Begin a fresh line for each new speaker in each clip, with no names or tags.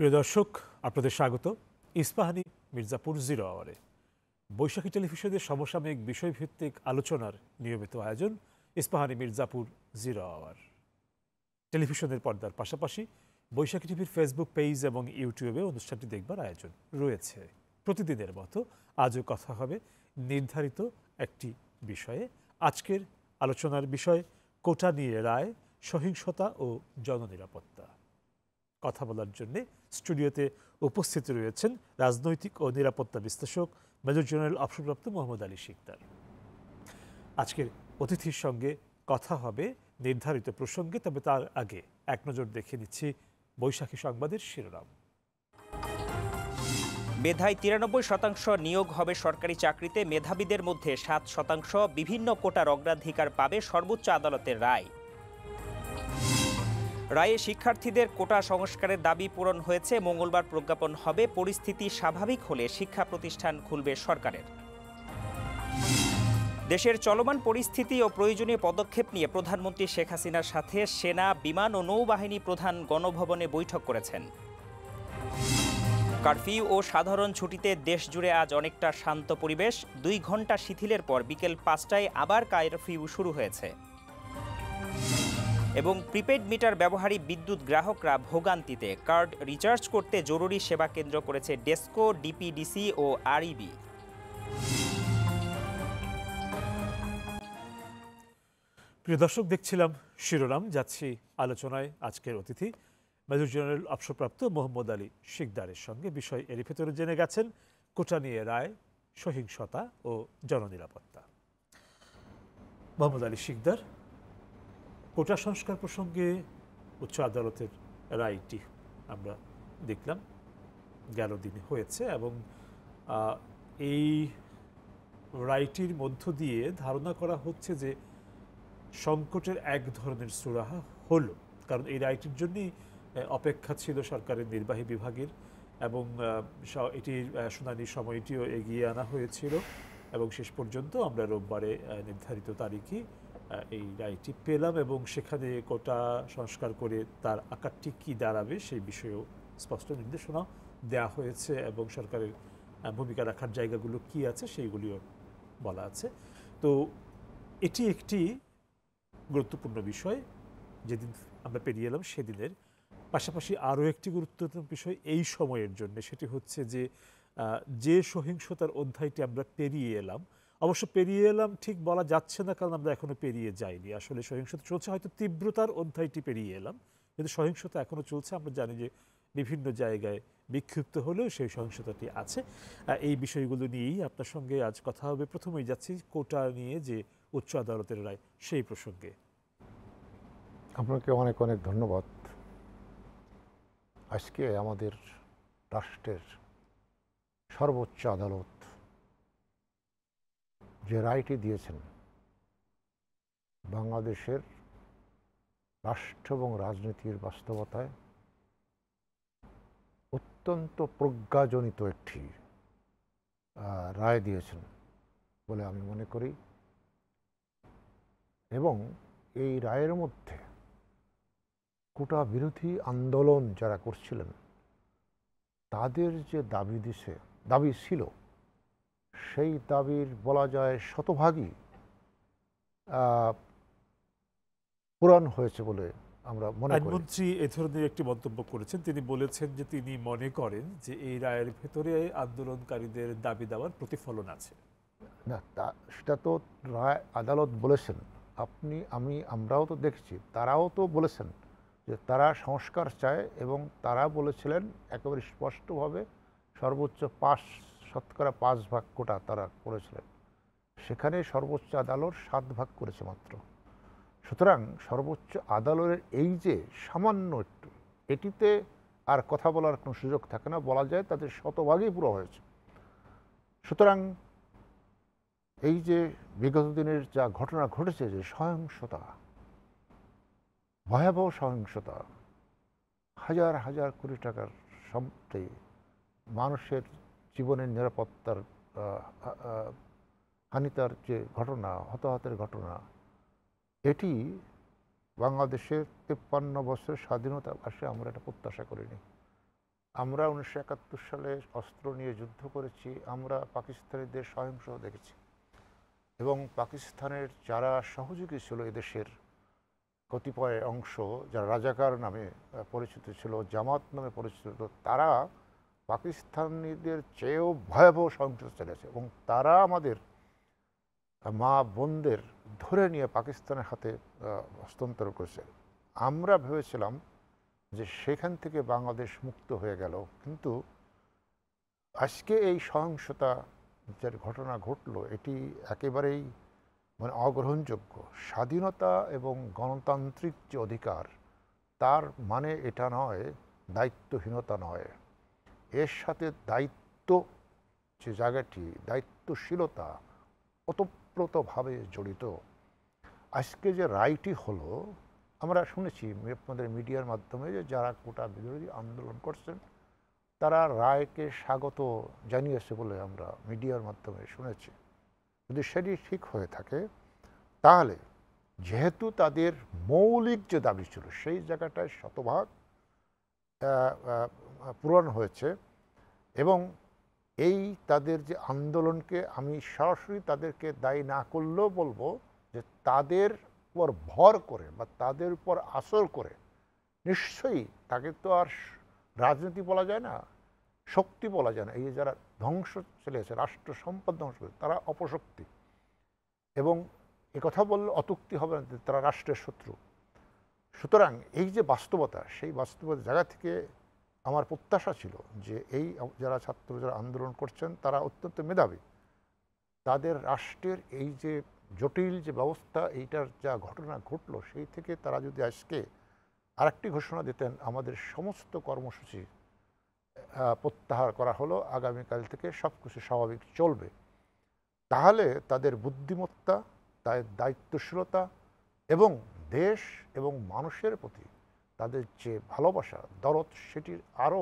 প্রিয় দর্শক, আপনাদের স্বাগত ইস্পাহানি মির্জাপুর জিরো আওয়ারে। বৈশাখী টেলিভিশনের সমসাময়িক বিষয়ভিত্তিক আলোচনার নিয়মিত আয়োজন ইস্পাহানি মির্জাপুর জিরো আওয়ার। টেলিভিশনের পর্দার পাশাপাশি বৈশাখী টিভির ফেসবুক পেজ এবং ইউটিউবে অনুষ্ঠানটি দেখবার আয়োজন রয়েছে। প্রতিদিনের মতো আজও কথা হবে নির্ধারিত একটি বিষয়ে। আজকের আলোচনার বিষয় কোটা নিয়ে রায়, সহিংসতা ও জননিরাপত্তা। কথা বলার জন্য স্টুডিওতে উপস্থিত রয়েছেন রাজনৈতিক ও নিরাপত্তা বিশ্লেষক মেজর জেনারেল অবসরপ্রাপ্ত মোহাম্মদ আলী শিকদার। আজকের অতিথির সঙ্গে কথা হবে নির্ধারিত প্রসঙ্গে, তবে তার আগে এক নজর দেখে নিচ্ছি বৈশাখী সংবাদের শিরোনাম।
মেধায় 93% নিয়োগ হবে সরকারি চাকরিতে, মেধাবীদের মধ্যে 7% বিভিন্ন কোটার অগ্রাধিকার পাবে, সর্বোচ্চ আদালতের রায়। রায়ে শিক্ষার্থীদের কোটা সংস্কারের দাবি পূরণ হয়েছে, মঙ্গলবার প্রজ্ঞাপন হবে। পরিস্থিতি স্বাভাবিক হলে শিক্ষা প্রতিষ্ঠান খুলবে সরকারের। দেশের চলমান পরিস্থিতি ও প্রয়োজনীয় পদক্ষেপ নিয়ে প্রধানমন্ত্রী শেখ হাসিনার সাথে সেনা, বিমান ও নৌবাহিনী প্রধান গণভবনে বৈঠক করেছেন। কারফিউ ও সাধারণ ছুটিতে দেশ জুড়ে আজ অনেকটা শান্ত পরিবেশ। 2 ঘন্টা শিথিলের পর বিকেল 5টায় আবার কারফিউ শুরু হয়েছে। এবং প্রিপেড মিটার ব্যবহারী বিদ্যুৎ গ্রাহকরা ভোগান্তিতে, কার্ড রিচার্জ করতে জরুরি সেবা কেন্দ্র করেছে ডেসকো, ডিপিডিসি ও আরইবি।
প্রিয় দর্শক, দেখছিলাম শিরোনাম, যাচ্ছি আলোচনায় আজকের অতিথি মেজর জেনারেল অবসরপ্রাপ্ত মোহাম্মদ আলী শিকদারের সঙ্গে। বিষয় এর ভেতরে জেনে গেছেন কোটা নিয়ে রায়, সহিংসতা ও জননিরাপত্তা। মোহাম্মদ আলী শিকদার, কোটা সংস্কার প্রসঙ্গে উচ্চ আদালতের রায়টি আমরা দেখলাম 11 দিনে হয়েছে এবং এই রায়টির মধ্য দিয়ে ধারণা করা হচ্ছে যে সংকটের এক ধরনের সুরাহা হলো, কারণ এই রায়টির জন্যই অপেক্ষা ছিল সরকারের নির্বাহী বিভাগের এবং এটির শুনানির সময়টিও এগিয়ে আনা হয়েছিল এবং শেষ পর্যন্ত আমরা রোববারে নির্ধারিত তারিখে এই রায়টি পেলাম এবং সেখানে কোটা সংস্কার করে তার আকারটি কী দাঁড়াবে সেই বিষয়েও স্পষ্ট নির্দেশনা দেওয়া হয়েছে এবং সরকারের ভূমিকা রাখার জায়গাগুলো কী আছে সেইগুলিও বলা আছে। তো এটি একটি গুরুত্বপূর্ণ বিষয় যেদিন আমরা পেরিয়ে এলাম সেদিনের। পাশাপাশি আরও একটি গুরুত্বপূর্ণ বিষয় এই সময়ের জন্য, সেটি হচ্ছে যে সহিংসতার অধ্যায়টি আমরা পেরিয়ে এলাম, অবশ্য পেরিয়ে এলাম ঠিক বলা যাচ্ছে না, কারণ আমরা এখনো পেরিয়ে যাইনি। আসলে সহিংসতা চলছে, হয়তো তীব্রতার অধ্যায়টি পেরিয়ে এলাম, কিন্তু সহিংসতা এখনো চলছে। আমরা জানি যে বিভিন্ন জায়গায় বিক্ষিপ্ত হলেও সেই সহিংসতাটি আছে। এই বিষয়গুলো নিয়েই আপনার সঙ্গে আজ কথা হবে। প্রথমেই যাচ্ছি কোটা নিয়ে যে উচ্চ আদালতের রায়, সেই প্রসঙ্গে।
আপনাকে অনেক অনেক ধন্যবাদ। আজকে আমাদের রাষ্ট্রের সর্বোচ্চ আদালত যে রায়টি দিয়েছেন, বাংলাদেশের রাষ্ট্র এবং রাজনীতির বাস্তবতায় অত্যন্ত প্রজ্ঞাজনিত একটি রায় দিয়েছেন বলে আমি মনে করি। এবং এই রায়ের মধ্যে কোটা বিরোধী আন্দোলন যারা করছিলেন তাদের যে দাবি ছিল, সেই দাবির বলা যায় শতভাগই পূরণ হয়েছে বলে আমরা মনে করি।
আইনমন্ত্রী এ ধরনের একটি মন্তব্য করেছেন। তিনি বলেছেন যে তিনি মনে করেন যে এই রায়ের ভেতরে আন্দোলনকারীদের দাবি দেওয়ার প্রতিফলন আছে।
না, সেটা তো রায় আদালত বলেছেন, আমরাও তো দেখছি, তারাও তো বলেছেন যে তারা সংস্কার চায় এবং তারা বলেছিলেন একেবারে স্পষ্টভাবে সর্বোচ্চ 5% কোটা তারা করেছিলেন। সেখানে সর্বোচ্চ আদালত 7 করেছে মাত্র। সুতরাং সর্বোচ্চ আদালতের এই যে সামান্য একটু, এটিতে আর কথা বলার কোনো সুযোগ থাকে না, বলা যায় তাদের শতভাগই পুরো হয়েছে। সুতরাং এই যে বিগত দিনের যা ঘটনা ঘটেছে, যে সহিংসতা, ভয়াবহ সহিংসতা, হাজার হাজার কোটি টাকার সম্পত্তি, মানুষের জীবনের নিরাপত্তার হানিতার যে ঘটনা, হতাহতের ঘটনা, এটি বাংলাদেশের 53 বছর স্বাধীনতা আসে আমরা এটা প্রত্যাশা করিনি। আমরা 1971 সালে অস্ত্র নিয়ে যুদ্ধ করেছি, আমরা পাকিস্তানিদের সহিংস দেখেছি এবং পাকিস্তানের যারা সহযোগী ছিল এদেশের কতিপয় অংশ, যারা রাজাকার নামে পরিচিত ছিল, জামাত নামে পরিচিত ছিল, তারা পাকিস্তানিদের চেয়েও ভয়াবহ সহিংসতা চালিয়েছে এবং তারা আমাদের মা বোনদের ধরে নিয়ে পাকিস্তানের হাতে হস্তান্তর করেছে। আমরা ভেবেছিলাম যে সেখান থেকে বাংলাদেশ মুক্ত হয়ে গেল, কিন্তু আজকে এই সহিংসতা যে ঘটনা ঘটলো এটি একেবারেই মানে অগ্রহণযোগ্য। স্বাধীনতা এবং গণতান্ত্রিক যে অধিকার, তার মানে এটা নয় দায়িত্বহীনতা নয়, এর সাথে দায়িত্ব যে জায়গাটি, দায়িত্বশীলতা ওতপ্রোতভাবে জড়িত। আজকে যে রায়টি হলো, আমরা শুনেছি আপনাদের মিডিয়ার মাধ্যমে যে যারা কোটা বিরোধী আন্দোলন করছেন তারা রায়কে স্বাগত জানিয়েছে বলে আমরা মিডিয়ার মাধ্যমে শুনেছি। যদি সেটি ঠিক হয়ে থাকে তাহলে যেহেতু তাদের মৌলিক যে দাবি ছিল সেই জায়গাটায় শতভাগ পূরণ হয়েছে এবং এই তাদের যে আন্দোলনকে আমি সরাসরি তাদেরকে দায়ী না করলেও বলবো যে তাদের উপর ভর করে বা তাদের উপর আসর করে নিশ্চয়ই তাকে তো আর রাজনীতি বলা যায় না, শক্তি বলা যায় না। এই যে যারা ধ্বংস চলেছে, রাষ্ট্র সম্পদ ধ্বংস করেছে, তারা অপশক্তি এবং কথা বললে অতুক্তি হবে না, তারা রাষ্ট্রের শত্রু। সুতরাং এই যে বাস্তবতা, সেই বাস্তবতার জায়গা থেকে আমার প্রত্যাশা ছিল যে এই যারা ছাত্র যারা আন্দোলন করছেন তারা অত্যন্ত মেধাবী, তাদের রাষ্ট্রের এই যে জটিল যে ব্যবস্থা, এইটার যা ঘটনা ঘটলো সেই থেকে তারা যদি আজকে আরেকটি ঘোষণা দিতেন আমাদের সমস্ত কর্মসূচি প্রত্যাহার করা হলো, আগামীকাল থেকে সব কিছু স্বাভাবিক চলবে, তাহলে তাদের বুদ্ধিমত্তা, তাদের দায়িত্বশীলতা এবং দেশ এবং মানুষের প্রতি তাদের যে ভালোবাসা, দরদ, সেটির আরও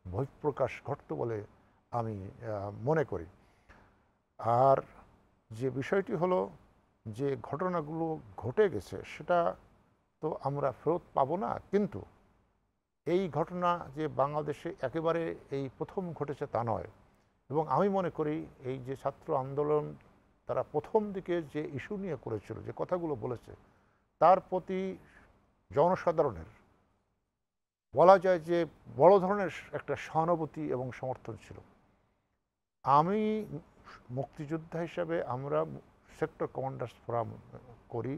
বহিঃপ্রকাশ ঘটত বলে আমি মনে করি। আর যে বিষয়টি হলো যে ঘটনাগুলো ঘটে গেছে সেটা তো আমরা ফেরত পাবো না, কিন্তু এই ঘটনা যে বাংলাদেশে একেবারে এই প্রথম ঘটেছে তা নয়। এবং আমি মনে করি এই যে ছাত্র আন্দোলন তারা প্রথম দিকে যে ইস্যু নিয়ে করেছিল, যে কথাগুলো বলেছে, তার প্রতি জনসাধারণের বলা যায় যে বড় ধরনের একটা সহানুভূতি এবং সমর্থন ছিল। আমি মুক্তিযোদ্ধা হিসাবে, আমরা সেক্টর কমান্ডার্স ফোরাম করি,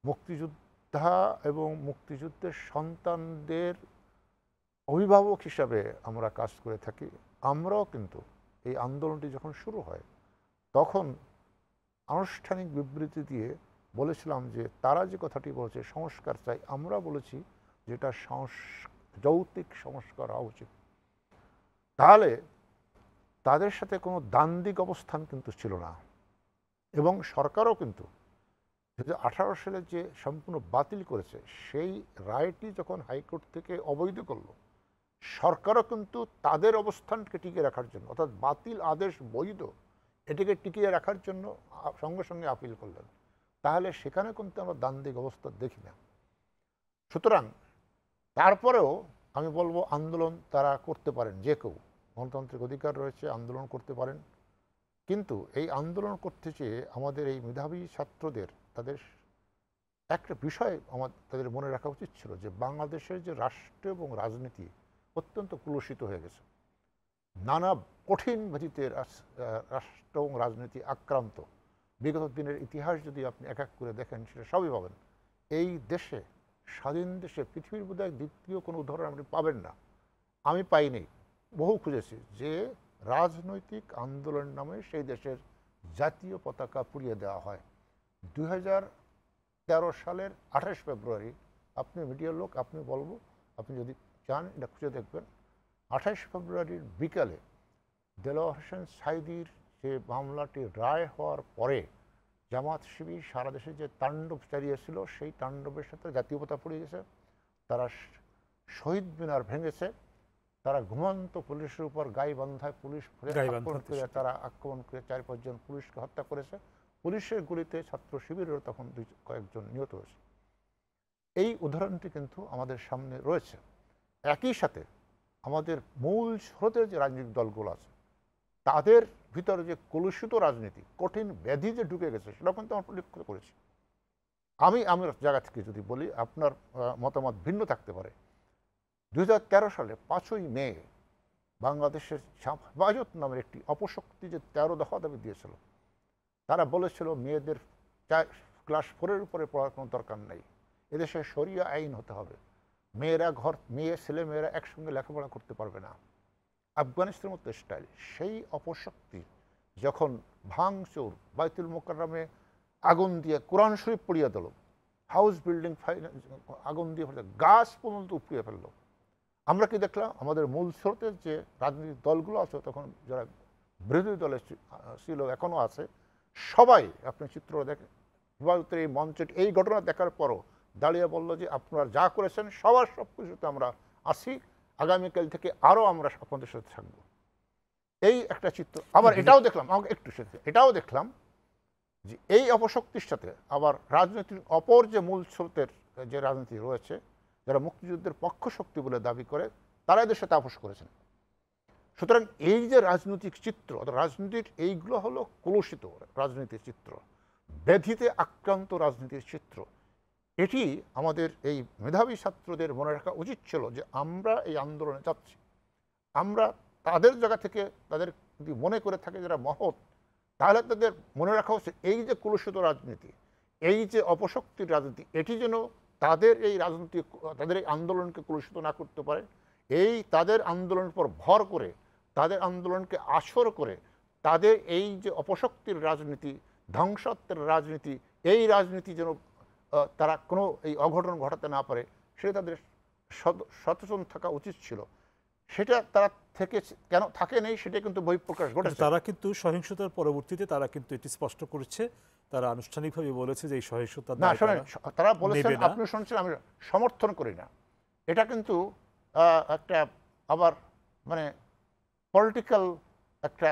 মুক্তিযোদ্ধা এবং মুক্তিযুদ্ধের সন্তানদের অভিভাবক হিসাবে আমরা কাজ করে থাকি। আমরাও কিন্তু এই আন্দোলনটি যখন শুরু হয় তখন আনুষ্ঠানিক বিবৃতি দিয়ে বলেছিলাম যে তারা যে কথাটি বলেছে সংস্কার চাই, আমরা বলেছি যে এটা যৌক্তিক সংস্কার হওয়া উচিত। তাহলে তাদের সাথে কোনো দ্বান্দ্বিক অবস্থান কিন্তু ছিল না এবং সরকারও কিন্তু 2018 সালে যে সম্পূর্ণ বাতিল করেছে সেই রায়টি যখন হাইকোর্ট থেকে অবৈধ করলো, সরকারও কিন্তু তাদের অবস্থানকে টিকিয়ে রাখার জন্য, অর্থাৎ বাতিল আদেশ বৈধ এটিকে টিকিয়ে রাখার জন্য সঙ্গে সঙ্গে আপিল করলেন। তাহলে সেখানে কিন্তু আমরা দ্বান্দ্বিক অবস্থা দেখি না। সুতরাং তারপরেও আমি বলবো আন্দোলন তারা করতে পারেন, যে কেউ, গণতান্ত্রিক অধিকার রয়েছে, আন্দোলন করতে পারেন, কিন্তু এই আন্দোলন করতে চেয়ে আমাদের এই মেধাবী ছাত্রদের তাদের একটা বিষয় তাদের মনে রাখা উচিত ছিল যে বাংলাদেশের যে রাষ্ট্র এবং রাজনীতি অত্যন্ত কলুষিত হয়ে গেছে, নানা কঠিন ভিত্তিতে রাষ্ট্র এবং রাজনীতি আক্রান্ত। বিগত দিনের ইতিহাস যদি আপনি এক এক করে দেখেন সেটা সবই পাবেন। এই দেশে, স্বাধীন দেশে, পৃথিবীর বোধহয় দ্বিতীয় কোনো উদাহরণ আপনি পাবেন না, আমি পাইনি, বহু খুঁজেছি, যে রাজনৈতিক আন্দোলনের নামে সেই দেশের জাতীয় পতাকা পুড়িয়ে দেওয়া হয়। 2013 সালের 28 ফেব্রুয়ারি, আপনি মিডিয়ার লোক, আপনি বলবো, আপনি যদি চান এটা খুঁজে দেখবেন, 28 ফেব্রুয়ারির বিকালে দেলোয়ার হোসেন সাঈদীর যে মামলাটি রায় হওয়ার পরে জামাত শিবির সারা দেশে যে তাণ্ডব চালিয়েছিল সেই তাণ্ডবের সাথে জাতীয় পতাকা পুড়িয়ে গেছে, তারা শহীদ মিনার ভেঙেছে, তারা ঘুমন্ত পুলিশের উপর গাইবান্ধায় পুলিশ তারা আক্রমণ করে 4-5 জন পুলিশকে হত্যা করেছে। পুলিশের গুলিতে ছাত্র শিবিরেরও তখন কয়েকজন নিহত হয়েছে। এই উদাহরণটি কিন্তু আমাদের সামনে রয়েছে। একই সাথে আমাদের মূল স্রোতের যে রাজনৈতিক দলগুলো আছে তাদের ভিতরে যে কলুষিত রাজনীতি, কঠিন ব্যাধি যে ঢুকে গেছে, সেটা কিন্তু আমরা লক্ষ্য করেছি। আমার জায়গা থেকে যদি বলি, আপনার মতামত ভিন্ন থাকতে পারে। 2013 সালে 5ই মে বাংলাদেশের হেফাজত নামের একটি অপশক্তি যে 13 দফা দাবি দিয়েছিল, তারা বলেছিল মেয়েদের ক্লাস 4-এর উপরে পড়ার কোনো দরকার নেই, এদেশে শরিয়া আইন হতে হবে, ছেলে মেয়েরা একসঙ্গে লেখাপড়া করতে পারবে না, আফগানিস্তানের মতো স্টাইল। সেই অপশক্তি যখন ভাঙচুর, বাইতুল মোকাররমে আগুন দিয়ে কোরআন শরীফ পুড়িয়ে দিল, হাউস বিল্ডিং আগুন দিয়ে গাছ পর্যন্ত উপড়িয়ে ফেললো, আমরা কি দেখলাম? আমাদের মূল স্রোতের যে রাজনৈতিক দলগুলো আছে, তখন যারা বিরোধী দলে ছিল, এখনও আছে, সবাই আপনি চিত্র দেখেন, হেফাজতের এই মঞ্চে এই ঘটনা দেখার পরও দাঁড়িয়ে বলল যে আপনারা যা করেছেন সবার সব কিছুতে আমরা আসি, আগামীকাল থেকে আরও আমরা আপনাদের সাথে থাকবো। এই একটা চিত্র। আবার এটাও দেখলাম, আমাকে একটু এটাও দেখলাম যে এই অপশক্তির সাথে আবার রাজনীতির অপর যে মূল স্রোতের যে রাজনীতি রয়েছে, যারা মুক্তিযুদ্ধের পক্ষ শক্তি বলে দাবি করে, তারা এদের সাথে আপোষ করেছেন। সুতরাং এই যে রাজনৈতিক চিত্র, রাজনীতির এইগুলো হলো কলুষিত রাজনীতির চিত্র, ব্যাধিতে আক্রান্ত রাজনীতির চিত্র। এটি আমাদের এই মেধাবী ছাত্রদের মনে রাখা উচিত ছিল যে আমরা এই আন্দোলনে যাচ্ছি। আমরা তাদের জায়গা থেকে তাদের যদি মনে করে থাকে যারা মহৎ, তাহলে তাদের মনে রাখা উচিত এই যে কলুষিত রাজনীতি, এই যে অপশক্তির রাজনীতি, এটি যেন তাদের এই রাজনীতি, তাদের এই আন্দোলনকে কলুষিত না করতে পারে। এই তাদের আন্দোলনের উপর ভর করে, তাদের আন্দোলনকে আসর করে, তাদের এই যে অপশক্তির রাজনীতি, ধ্বংসাত্মের রাজনীতি, এই রাজনীতি যেন তারা কোনো এই অঘটন ঘটাতে না পারে, সেটা তাদের সচেতন থাকা উচিত ছিল। সেটা তারা থেকে কেন থাকে নেই, সেটা কিন্তু বহিঃপ্রকাশ ঘটেছে।
তারা কিন্তু সহিংসতার পরবর্তীতে তারা কিন্তু এটি স্পষ্ট করেছে, তারা আনুষ্ঠানিকভাবে বলেছে যে এই সহিংসতা
না, শোনেন, তারা বলেছেন, আপনি শুনছেন, আমি সমর্থন করি না। এটা কিন্তু একটা আবার মানে পলিটিক্যাল একটা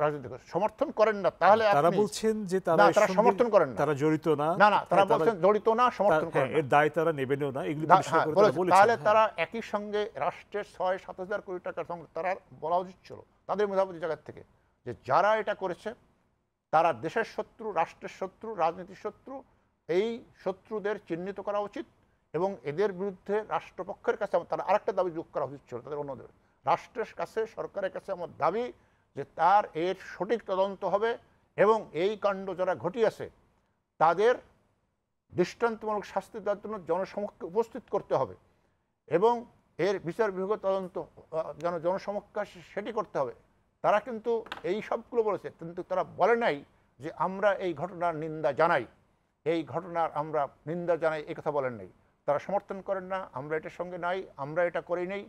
রাজনীতি সমর্থন করেন না, তাহলে
তারা বলছেন যে তারা
সমর্থন করেন না,
তারা জড়িত না।
না, তারা বলছেন জড়িত না, সমর্থন করেন না,
এর দায় তারা নেবেনও না, এগুলো
তাহলে তারা একই সঙ্গে রাষ্ট্রের 6-7 হাজার কোটি টাকার সঙ্গে তারা বলা উচিত ছিল তাদের মেধাবী জায়গা থেকে যে যারা এটা করেছে তারা দেশের শত্রু, রাষ্ট্রের শত্রু, রাজনীতির শত্রু। এই শত্রুদের চিহ্নিত করা উচিত এবং এদের বিরুদ্ধে রাষ্ট্রপক্ষের কাছে তারা আরেকটা দাবি যোগ করা উচিত ছিল তাদের অন্যদের। রাষ্ট্রের কাছে, সরকারের কাছে আমার দাবি যে এর সঠিক তদন্ত হবে এবং এই কাণ্ড যারা ঘটিয়েছে তাদের দৃষ্টান্তমূলক শাস্তি দেওয়ার জন্য জনসমক্ষে উপস্থিত করতে হবে এবং এর বিচার বিভাগ তদন্ত যেন জনসমক্ষে সেটি করতে হবে। তারা কিন্তু এই সবগুলো বলেছে, কিন্তু তারা বলে নাই যে আমরা এই ঘটনার নিন্দা জানাই, এই ঘটনার আমরা নিন্দা জানাই, এই কথা বলেন নাই। তারা সমর্থন করেন না, আমরা এটার সঙ্গে নাই, আমরা এটা করি নেই,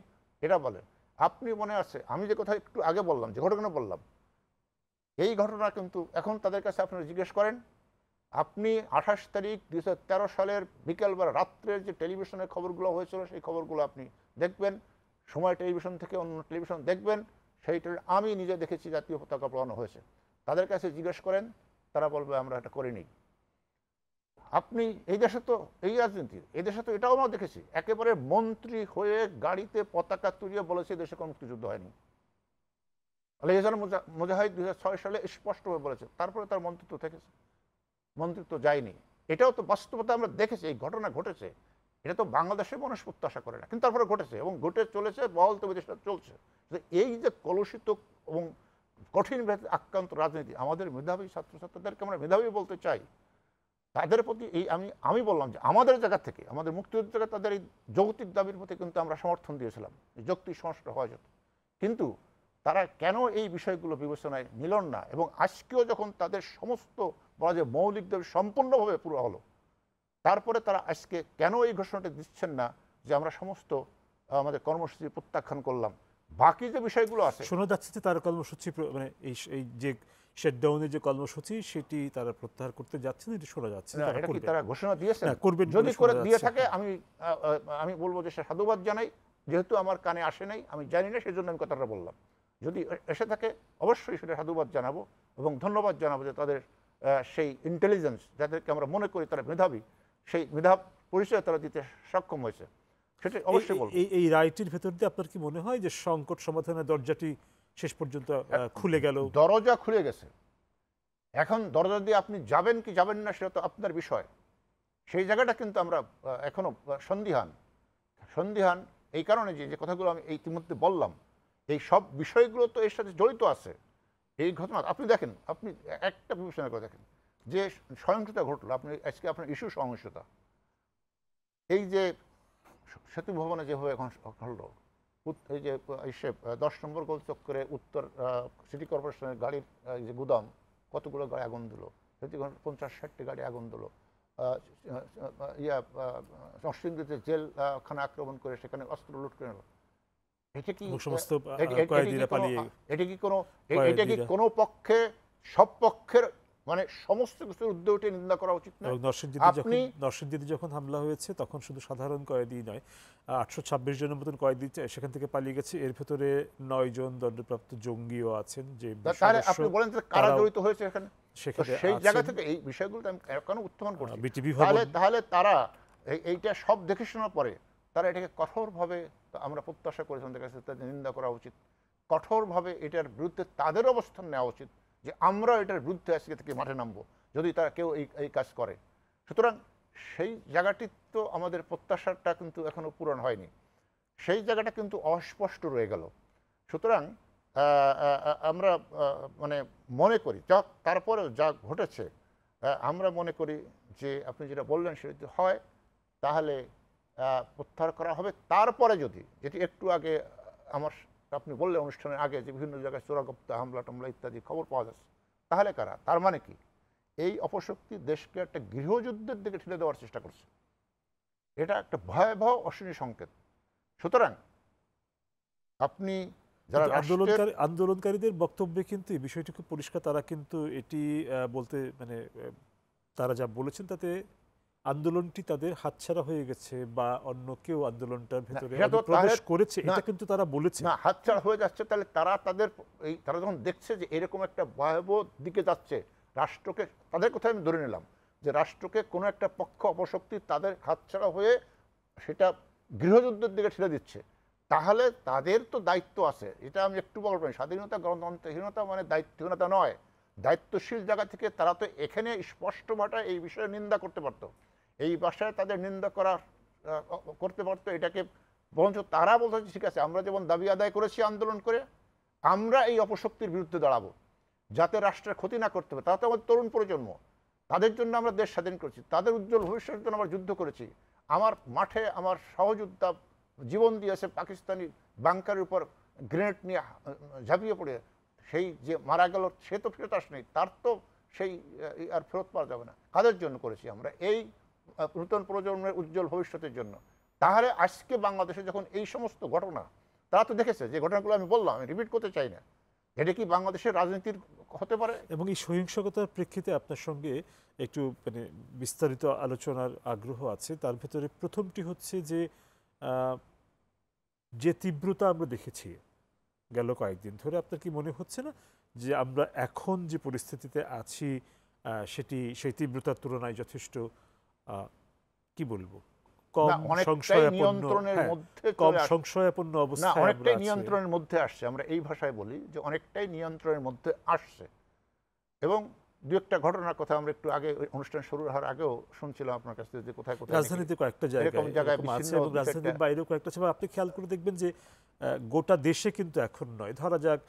এটা বলেন। আপনি মনে আছে আমি যে কথা একটু আগে বললাম, যে ঘটনা বললাম, এই ঘটনা কিন্তু এখন তাদের কাছে আপনারা জিজ্ঞেস করেন, আপনি 28 তারিখ 2013 সালের বিকেলবেলা রাত্রের যে টেলিভিশনের খবরগুলো হয়েছিল সেই খবরগুলো আপনি দেখবেন, সময় টেলিভিশন থেকে অন্য টেলিভিশন দেখবেন, সেইটা আমি নিজে দেখেছি জাতীয় পতাকা পোড়ানো হয়েছে। তাদের কাছে জিজ্ঞেস করেন, তারা বলবে আমরা এটা করিনি। আপনি এই দেশে তো এই রাজনীতি, এই দেশে তো এটাও আমরা দেখেছি, একেবারে মন্ত্রী হয়ে গাড়িতে পতাকা তুলিয়ে বলেছে দেশে কোনো মুক্তিযুদ্ধ হয়নি। আলী মুজাহিদ 2006 সালে স্পষ্টভাবে বলেছে, তারপরে তার মন্ত্রিত্ব থেকেছে, মন্ত্রিত্ব যায়নি। এটাও তো বাস্তবতা আমরা দেখেছি, এই ঘটনা ঘটেছে। এটা তো বাংলাদেশের মানুষ প্রত্যাশা করে না, কিন্তু তারপরে ঘটেছে এবং ঘটে চলেছে, বহল তো বিদেশটা চলছে। এই যে কলুষিত এবং কঠিন আক্রান্ত রাজনীতি, আমাদের মেধাবী ছাত্রছাত্রীদেরকে আমরা মেধাবী বলতে চাই, তাদের প্রতি এই আমি বললাম যে আমাদের জায়গা থেকে, আমাদের মুক্তিযুদ্ধের জায়গা তাদের এই যৌক্তিক দাবির প্রতি কিন্তু আমরা সমর্থন দিয়েছিলাম, যৌক্তিক সংস্কার হওয়া যেত। কিন্তু তারা কেন এই বিষয়গুলো বিবেচনায় নিলেন না এবং আজকেও যখন তাদের সমস্ত বলা যায় মৌলিক দাবি সম্পূর্ণভাবে পুরো হলো, তারপরে তারা আজকে কেন এই ঘোষণাটা দিচ্ছেন না যে আমরা সমস্ত আমাদের কর্মসূচি প্রত্যাখ্যান করলাম, বাকি যে বিষয়গুলো আছে।
শোনা যাচ্ছে যে তার কর্মসূচি মানে এই যে শেটডাউনের যে কর্মসূচি সেটি তারা প্রত্যাহার করতে যাচ্ছেন, এটি শোনা যাচ্ছে।
এটা কি তারা ঘোষণা দিয়েছেন?
যদি
করে দিয়ে থাকে আমি বলবো যে সাধুবাদ জানাই, যেহেতু আমার কানে আসে নাই, আমি জানি না, সেজন্য আমি কথাটা বললাম। যদি এসে থাকে অবশ্যই সেটা সাধুবাদ জানাবো এবং ধন্যবাদ জানাবো যে তাদের সেই ইন্টেলিজেন্স, যাদেরকে আমরা মনে করি তারা মেধাবী, সেই মেধা পরিচয় তারা দিতে সক্ষম হয়েছে। সেটা অবশ্যই বলবো।
এই রায়টির ভেতর দিয়ে আপনার কি মনে হয় যে সংকট সমাধানের দরজাটি শেষ পর্যন্ত খুলে গেল?
দরজা খুলে গেছে, এখন দরজা দিয়ে আপনি যাবেন কি যাবেন না সেটা তো আপনার বিষয়। সেই জায়গাটা কিন্তু আমরা এখনো সন্দিহান এই কারণে যে কথাগুলো আমি ইতিমধ্যে বললাম, এই সব বিষয়গুলো তো এর সাথে জড়িত আছে। এই ঘটনা আপনি দেখেন, আপনি একটা বিবেচনা করে দেখেন যে সহিংসতা ঘটলো, আপনি আজকে আপনার ইস্যু সহিংসতা, এই যে সেতু ভবনে যেভাবে এখন হলো, এই যে এসে 10 নম্বর গোল চক্করে উত্তর সিটি কর্পোরেশনের গাড়ির যে গুদাম, কতগুলো গাড়ি আগুন দিল, সেটি 50-60টি গাড়ি আগুন দিল। নরসিংদীতে জেলখানা আক্রমণ করে সেখানে অস্ত্র লুট করে নিল। এটা কি
সমস্ত
এটা কি কোনো পক্ষে সব পক্ষের মানে সমস্ত কিছুর ঊর্ধ্বে উঠে নিন্দা করা উচিত না?
নরসিংদীতে যখন হামলা হয়েছে তখন শুধু সাধারণ কয়েদি নয়, 826 জনের মতন কয়েদি সেখান থেকে পালিয়ে গেছে। এর ভেতরে 9 জন দণ্ডপ্রাপ্ত জঙ্গিও আছেন। যে
আপনি বলেন কারা জড়িত হয়েছে এখানে, সেই জায়গা থেকে এই বিষয়গুলো আমি এখনো উত্থাপন করছি। তাহলে তারা এইটা সব দেখে শোনার পরে তারা এটাকে কঠোরভাবে, আমরা প্রত্যাশা করেছি আমাদের কাছে, তাদের নিন্দা করা উচিত, কঠোরভাবে এটার বিরুদ্ধে তাদের অবস্থান নেওয়া উচিত যে আমরা এটার বিরুদ্ধে আজকে থেকে মাঠে নামবো যদি তারা কেউ এই কাজ করে। সুতরাং সেই জায়গাটি তো আমাদের প্রত্যাশাটা কিন্তু এখনো পূরণ হয়নি, সেই জায়গাটা কিন্তু অস্পষ্ট রয়ে গেল। সুতরাং আমরা মানে মনে করি তারপরেও যা ঘটেছে, আমরা মনে করি যে আপনি যেটা বললেন সেটা যদি হয় তাহলে প্রত্যাহার করা হবে। তারপরে যদি, যেটি একটু আগে আপনি বললেন অনুষ্ঠানের আগে, যে বিভিন্ন জায়গায় চোরাগোপ্তা হামলা টামলা ইত্যাদি খবর পাওয়া যাচ্ছে, তাহলে কারা? তার মানে কি এই অপশক্তি দেশকে একটা গৃহযুদ্ধের দিকে ঠেলে দেওয়ার চেষ্টা করছে। এটা একটা ভয়াবহ অশনি সংকেত। সুতরাং আপনি যারা
আন্দোলনকারীদের বক্তব্যে কিন্তু এই বিষয়টি খুব পরিষ্কার, তারা কিন্তু এটি বলতে মানে তারা যা বলেছেন তাতে আন্দোলনটি তাদের হাতছাড়া হয়ে গেছে বা অন্য কেউ আন্দোলনটার ভেতরে প্রবেশ করেছে, এটা কিন্তু তারা বলেছে
না, হাতছাড়া হয়ে যাচ্ছে। তাহলে তারা যখন দেখছে যে এরকম একটা ভয়াবহ দিকে যাচ্ছে, রাষ্ট্রকে, তাদের কথাই আমি ধরে নিলাম যে রাষ্ট্রকে কোনো একটা পক্ষ অপশক্তি তাদের হাতছাড়া হয়ে সেটা গৃহযুদ্ধের দিকে ঠেলে দিচ্ছে, তাহলে তাদের তো দায়িত্ব আছে। এটা আমি একটু বলবেন, স্বাধীনতা গণতন্ত্রহীনতা মানে দায়িত্বহীনতা নয়। দায়িত্বশীল জায়গা থেকে তারা তো এখানে স্পষ্ট ভাষায় এই বিষয়ে নিন্দা করতে পারতো, এই ভাষায় তাদের নিন্দা করতে পারতো। এটাকে বরঞ্চ তারা বলতে ঠিক আছে, আমরা যেমন দাবি আদায় করেছি আন্দোলন করে, আমরা এই অপশক্তির বিরুদ্ধে দাঁড়াবো যাতে রাষ্ট্রের ক্ষতি না করতে পারে। তারা তো আমাদের তরুণ প্রজন্ম, তাদের জন্য আমরা দেশ স্বাধীন করেছি, তাদের উজ্জ্বল ভবিষ্যতের জন্য আমরা যুদ্ধ করেছি। আমার মাঠে আমার সহযোদ্ধা জীবন দিয়েছে পাকিস্তানি বাংকারের উপর গ্রেনেড নিয়ে ঝাঁপিয়ে পড়ে, সেই যে মারা গেল সে তো ফেরত আসেনি, তার তো সেই আর ফেরত পাওয়া যাবে না। কাদের জন্য করেছি আমরা? এই নতুন প্রজন্মের উজ্জ্বল ভবিষ্যতের জন্য। তাহলে আজকে বাংলাদেশে যখন এই সমস্ত ঘটনা, তারা তো দেখেছে যে ঘটনাগুলো আমি বললাম, আমি রিপিট করতে চাই না, এটা কি বাংলাদেশের রাজনীতির হতে পারে? এবং
এই সহিংসতার প্রেক্ষিতে আপনার সঙ্গে একটু মানে বিস্তারিত আলোচনার আগ্রহ আছে। তার ভেতরে প্রথমটি হচ্ছে যে তীব্রতা আমরা দেখেছি গেল কয়েকদিন ধরে, আপনার কি মনে হচ্ছে না যে আমরা এখন যে পরিস্থিতিতে আছি সেটি সেই তীব্রতার তুলনায় যথেষ্ট কি বলবো কম সংশয়াপন্ন অবস্থায়
অনেকটাই নিয়ন্ত্রণের মধ্যে আসছে? আমরা এই ভাষায় বলি যে অনেকটাই নিয়ন্ত্রণের মধ্যে আসছে। এবং দু একটা ঘটনার কথা আমরা একটু আগে অনুষ্ঠান শুরু হওয়ার আগেও শুনছিলাম আপনার কাছ থেকে, যে কোথায় কোথায়
রাজধানীতে কয়েকটা জায়গায় আছে এবং রাজধানীর বাইরেও কয়েকটা আছে। আপনি খেয়াল করে দেখবেন যে গোটা দেশে কিন্তু এখন নয়, ধরা যাক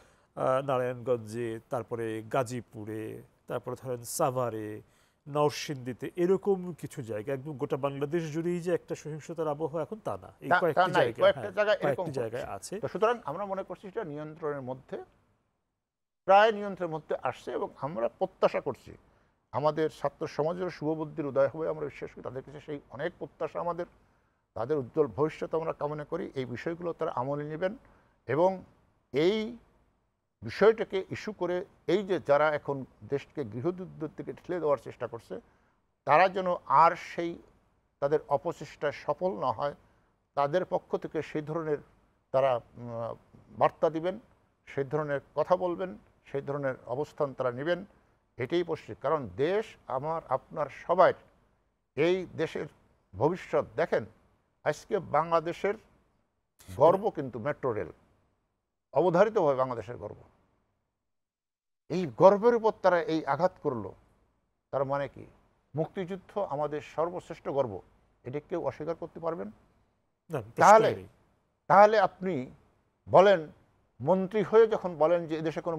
নারায়ণগঞ্জে, তারপরে গাজীপুরে, তারপরে ধরেন সাভারে, নরসিংদীতে, এরকম কিছু জায়গা, একদম গোটা বাংলাদেশ জুড়েই যে একটা সহিংসতার আবহাওয়া এখন তা না, এই কয়েকটি জায়গায় আছে।
সুতরাং আমরা মনে করছি এটা নিয়ন্ত্রণের মধ্যে, প্রায় নিয়ন্ত্রণের মধ্যে আসছে। এবং আমরা প্রত্যাশা করছি আমাদের ছাত্র সমাজের শুভবুদ্ধির উদয় হবে, আমরা বিশ্বাস করি তাদের কাছে সেই অনেক প্রত্যাশা আমাদের, তাদের উজ্জ্বল ভবিষ্যৎ আমরা কামনা করি। এই বিষয়গুলো তারা আমলে নেবেন এবং এই বিষয়টাকে ইস্যু করে এই যে যারা এখন দেশকে গৃহযুদ্ধের দিকে ঠেলে দেওয়ার চেষ্টা করছে, তারা যেন আর সেই তাদের অপচেষ্টায় সফল না হয়, তাদের পক্ষ থেকে সেই ধরনের তারা বার্তা দিবেন, সেই ধরনের কথা বলবেন, সেই ধরনের অবস্থান তারা নেবেন, এটাই পশ্চিম। কারণ দেশ আমার আপনার সবার, এই দেশের ভবিষ্যৎ দেখেন আজকে বাংলাদেশের গর্ব কিন্তু মেট্রো রেল, অবধারিতভাবে বাংলাদেশের গর্ব। এই গর্বের উপর তারা এই আঘাত করলো, তার মানে কি? মুক্তিযুদ্ধ আমাদের সর্বশ্রেষ্ঠ গর্ব, এটা কেউ অস্বীকার করতে পারবেন?
না,
তাহলে
প্রশ্নই নেই।
তাহলে আপনি বলেন, মন্ত্রী হয়ে যখন বলেন যে এদেশে কোনো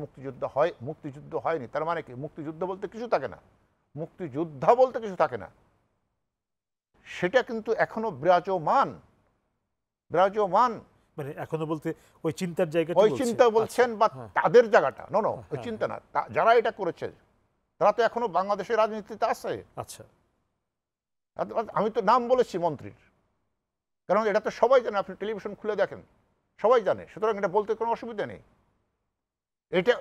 মুক্তিযুদ্ধ হয়নি, তার মানে কি? মুক্তিযুদ্ধ বলতে কিছু থাকে না, মুক্তিযোদ্ধা বলতে কিছু থাকে না। সেটা কিন্তু এখনো বিরাজমান।
মানে এখনো বলতে ওই চিন্তার জায়গাটা
ওই
বলছেন।
চিন্তা বলছেন,
আচ্ছা,
বা
হ্যাঁ,
তাদের জায়গাটা ওই
হ্যাঁ,
চিন্তা না, যারা এটা করেছে তারা তো এখনো বাংলাদেশের রাজনীতিতে আছে।
আচ্ছা।
আমি তো নাম বলেছি মন্ত্রীর, কারণ এটা তো সবাই জানে, আপনি টেলিভিশন খুলে দেখেন, সবাই জানে। সুতরাং এটা বলতে কোনো অসুবিধা নেই।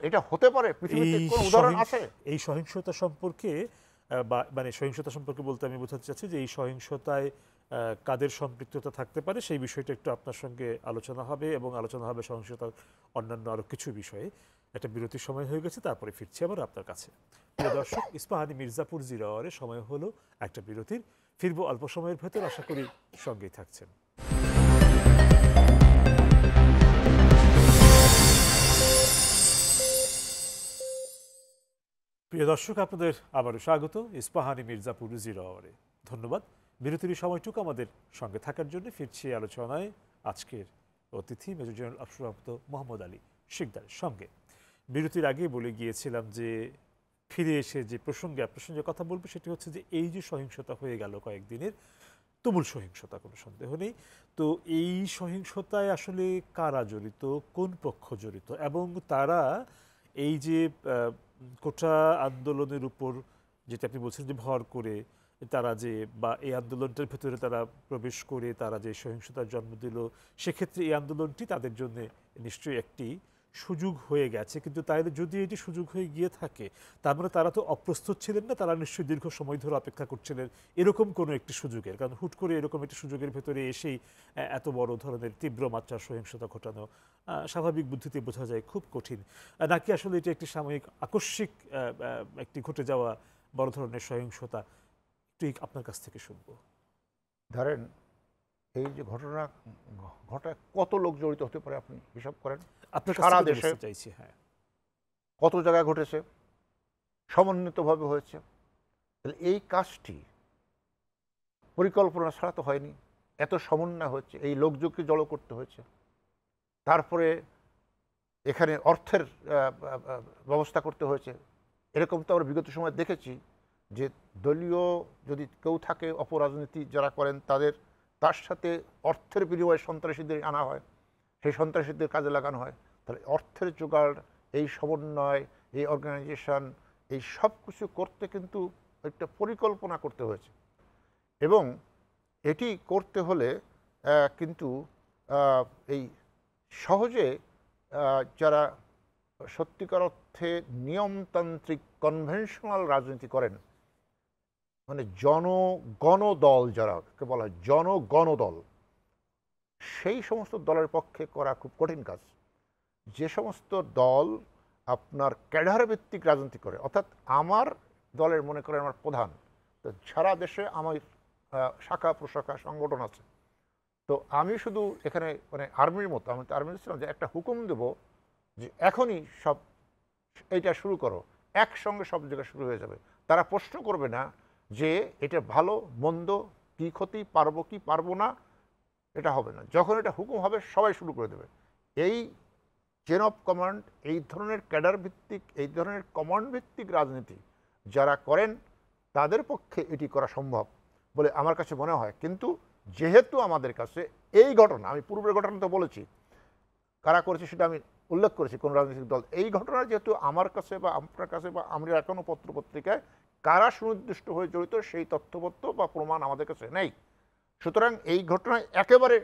এটা হতে পারে, পৃথিবীতে
এই
কোনো উদাহরণ আছে?
এই সহিংসতা সম্পর্কে বা মানে সহিংসতা সম্পর্কে বলতে আমি বোঝাতে চাচ্ছি যে এই সহিংসতায় কাদের সম্পৃক্ততা থাকতে পারে সেই বিষয়টা একটু আপনার সঙ্গে আলোচনা হবে, এবং আলোচনা হবে সহিংসতার অন্যান্য আরও কিছু বিষয়ে। একটা বিরতির সময় হয়ে গেছে, তারপরে ফিরছি আবার আপনার কাছে। প্রিয় দর্শক, ইস্পাহানি মির্জাপুর জিরাওয়ারে সময় হলো একটা বিরতির। ফিরবো অল্প সময়ের ভেতর, আশা করি সঙ্গেই থাকছেন। প্রিয় দর্শক, আপনাদের আবারও স্বাগত ইস্পাহানি মির্জাপুর জিরাওয়ারে। ধন্যবাদ বিরতির সময়টুকু আমাদের সঙ্গে থাকার জন্য। ফিরছি আলোচনায় আজকের অতিথি মেজর জেনারেল অবসরপ্রাপ্ত মোহাম্মদ আলী শিকদারের সঙ্গে। বিরতির আগে বলে গিয়েছিলাম যে ফিরে এসে যে প্রসঙ্গে কথা বলবো সেটি হচ্ছে যে এই যে সহিংসতা হয়ে গেল কয়েকদিনের, তুমুল সহিংসতা, কোনো সন্দেহ নেই। তো এই সহিংসতায় আসলে কারা জড়িত, কোন পক্ষ জড়িত, এবং তারা এই যে কোটা আন্দোলনের উপর যেটা আপনি বলছেন যে ভর করে তারা যে, বা এই আন্দোলনটার ভেতরে তারা প্রবেশ করে তারা যে সহিংসতার জন্ম দিল, সেক্ষেত্রে এই আন্দোলনটি তাদের জন্য নিশ্চয়ই একটি সুযোগ হয়ে গেছে। কিন্তু তাইলে যদি এটি সুযোগ হয়ে গিয়ে থাকে, তার মানে তারা তো অপ্রস্তুত ছিলেন না, তারা নিশ্চয়ই দীর্ঘ সময় ধরে অপেক্ষা করছিলেন এরকম কোনো একটি সুযোগের। কারণ হুট করে এরকম একটি সুযোগের ভেতরে এসেই এত বড় ধরনের তীব্র মাত্রার সহিংসতা ঘটানো স্বাভাবিক বুদ্ধিতে বোঝা যায় খুব কঠিন। নাকি আসলে এটি একটি সাময়িক আকস্মিক একটি ঘটে যাওয়া বড় ধরনের সহিংসতা? একটু আপনার কাছ থেকে শুনবো।
ধরেন, এই যে ঘটনা ঘটায় কত লোক জড়িত হতে পারে আপনি হিসাব করেন।
আপনার কাছ
সারা
থেকে
দেশে
বলতে চাইছি। হ্যাঁ,
কত জায়গায় ঘটেছে, সমন্বিতভাবে হয়েছে। তাহলে এই কাজটি পরিকল্পনা ছাড়া তো হয়নি, এত সমন্বয় হচ্ছে, এই লোকযোগকে জড়ো করতে হয়েছে। তারপরে এখানে অর্থের ব্যবস্থা করতে হয়েছে। এরকম তো আমরা বিগত সময় দেখেছি যে দলীয় যদি কেউ থাকে, অপরাজনীতি যারা করেন তার সাথে অর্থের বিনিময়ে সন্ত্রাসীদের আনা হয়, সেই সন্ত্রাসীদের কাজে লাগানো হয়। তাহলে অর্থের জোগাড়, এই সমন্বয়, এই অর্গানাইজেশন, এই সব কিছু করতে কিন্তু একটা পরিকল্পনা করতে হয়েছে। এবং এটি করতে হলে কিন্তু এই সহজে যারা সত্যিকার অর্থে নিয়মতান্ত্রিক কনভেনশনাল রাজনীতি করেন, মানে জনগণদল যারাকে বলা হয় জনগণদল, সেই সমস্ত দলের পক্ষে করা খুব কঠিন কাজ। যে সমস্ত দল আপনার ক্যাডার ভিত্তিক রাজনীতি করে, অর্থাৎ আমার দলের মনে করেন আমার প্রধান, তো সারা দেশে আমার শাখা প্রশাখা সংগঠন আছে, তো আমি শুধু এখানে মানে আর্মির মতো, আমি তো আর্মিতে ছিলাম, যে একটা হুকুম দেব যে এখনই সব এইটা শুরু করো, একসঙ্গে সব জায়গায় শুরু হয়ে যাবে। তারা প্রশ্ন করবে না যে এটা ভালো মন্দ, কি ক্ষতি, পারবো কি পারবো না, এটা হবে না। যখন এটা হুকুম হবে সবাই শুরু করে দেবে। এই চেন অফ কমান্ড, এই ধরনের ক্যাডার ভিত্তিক, এই ধরনের কমান্ড ভিত্তিক রাজনীতি যারা করেন তাদের পক্ষে এটি করা সম্ভব বলে আমার কাছে মনে হয়। কিন্তু যেহেতু আমাদের কাছে এই ঘটনা, আমি পূর্বের ঘটনা তো বলেছি কারা করেছে সেটা আমি উল্লেখ করেছি, কোন রাজনৈতিক দল, এই ঘটনা যেহেতু আমার কাছে বা আপনার কাছে বা আমরা এখনও পত্রপত্রিকায় কারা সুনির্দিষ্ট হয়ে জড়িত সেই তথ্যপত্র বা প্রমাণ আমাদের কাছে নেই। সুতরাং এই ঘটনায় একেবারে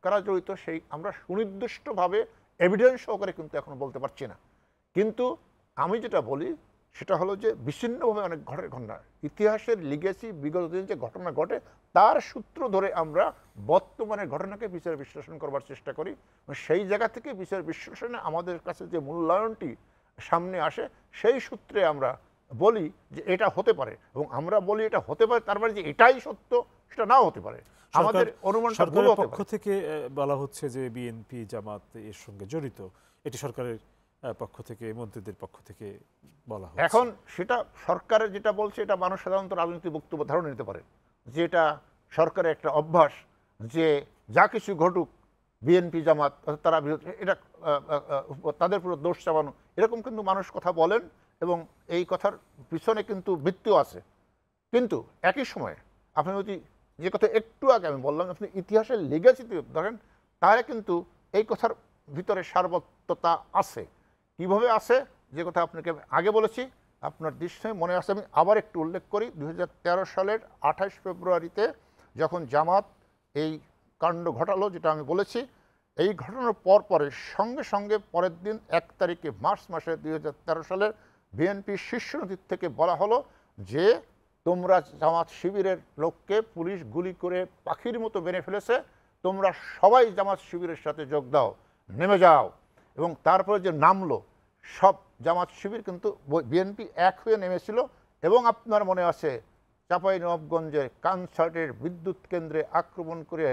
কারা জড়িত সেই আমরা সুনির্দিষ্টভাবে এভিডেন্স সহকারে কিন্তু এখনো বলতে পারছি না। কিন্তু আমি যেটা বলি সেটা হলো যে বিচ্ছিন্নভাবে অনেক ঘটনা, ইতিহাসের লিগেসি, বিগত দিন যে ঘটনা ঘটে তার সূত্র ধরে আমরা বর্তমানের ঘটনাকে বিচার বিশ্লেষণ করবার চেষ্টা করি। সেই জায়গা থেকে বিচার বিশ্লেষণে আমাদের কাছে যে মূল্যায়নটি সামনে আসে সেই সূত্রে আমরা বলি যে এটা হতে পারে, এবং আমরা বলি এটা হতে পারে, তার মানে যে এটাই সত্য সেটা নাও হতে পারে। আমাদের অনুমানটা ভুল
সরকারের
হতে
পক্ষ
পারে।
থেকে বলা হচ্ছে যে বিএনপি জামাত এর সঙ্গে জড়িত, এটি সরকারের পক্ষ থেকে, মন্ত্রীদের পক্ষ থেকে বলা হচ্ছে।
এখন সেটা সরকারের যেটা বলছে এটা মানুষ সাধারণত রাজনৈতিক বক্তব্য ধারণা নিতে পারে, যেটা সরকারের একটা অভ্যাস যে যা কিছু ঘটুক বিএনপি জামাত তারা এটা তাদের পুরো দোষ চাপানো, এরকম কিন্তু মানুষ কথা বলেন এবং এই কথার পিছনে কিন্তু ভিত্তিও আছে। কিন্তু একই সময়ে আপনি যদি যে কথা একটু আগে আমি বললাম, আপনি ইতিহাসের লেগেসিতে ধরেন, তাহলে কিন্তু এই কথার ভিতরে সার্বত্রতা আছে। কিভাবে আছে, যে কথা আপনাকে আগে বলেছি, আপনার দৃশ্যে মনে আছে, আমি আবার একটু উল্লেখ করি। 2013 সালের 28 ফেব্রুয়ারিতে যখন জামাত এই কাণ্ড ঘটালো, যেটা আমি বলেছি, এই ঘটনার পরে সঙ্গে সঙ্গে পরের দিন 1 তারিখে মার্চ মাসে 2013 সালের বিএনপির শীর্ষ নেতৃত্ব থেকে বলা হলো যে তোমরা জামাত শিবিরের লোককে পুলিশ গুলি করে পাখির মতো মেরে ফেলেছে, তোমরা সবাই জামাত শিবিরের সাথে যোগ দাও, নেমে যাও। এবং তারপরে যে নামলো সব জামাত শিবির, কিন্তু বিএনপি এক হয়ে নেমেছিল। এবং আপনার মনে আছে চাঁপাইনবাবগঞ্জের কানসার্টের বিদ্যুৎ কেন্দ্রে আক্রমণ করে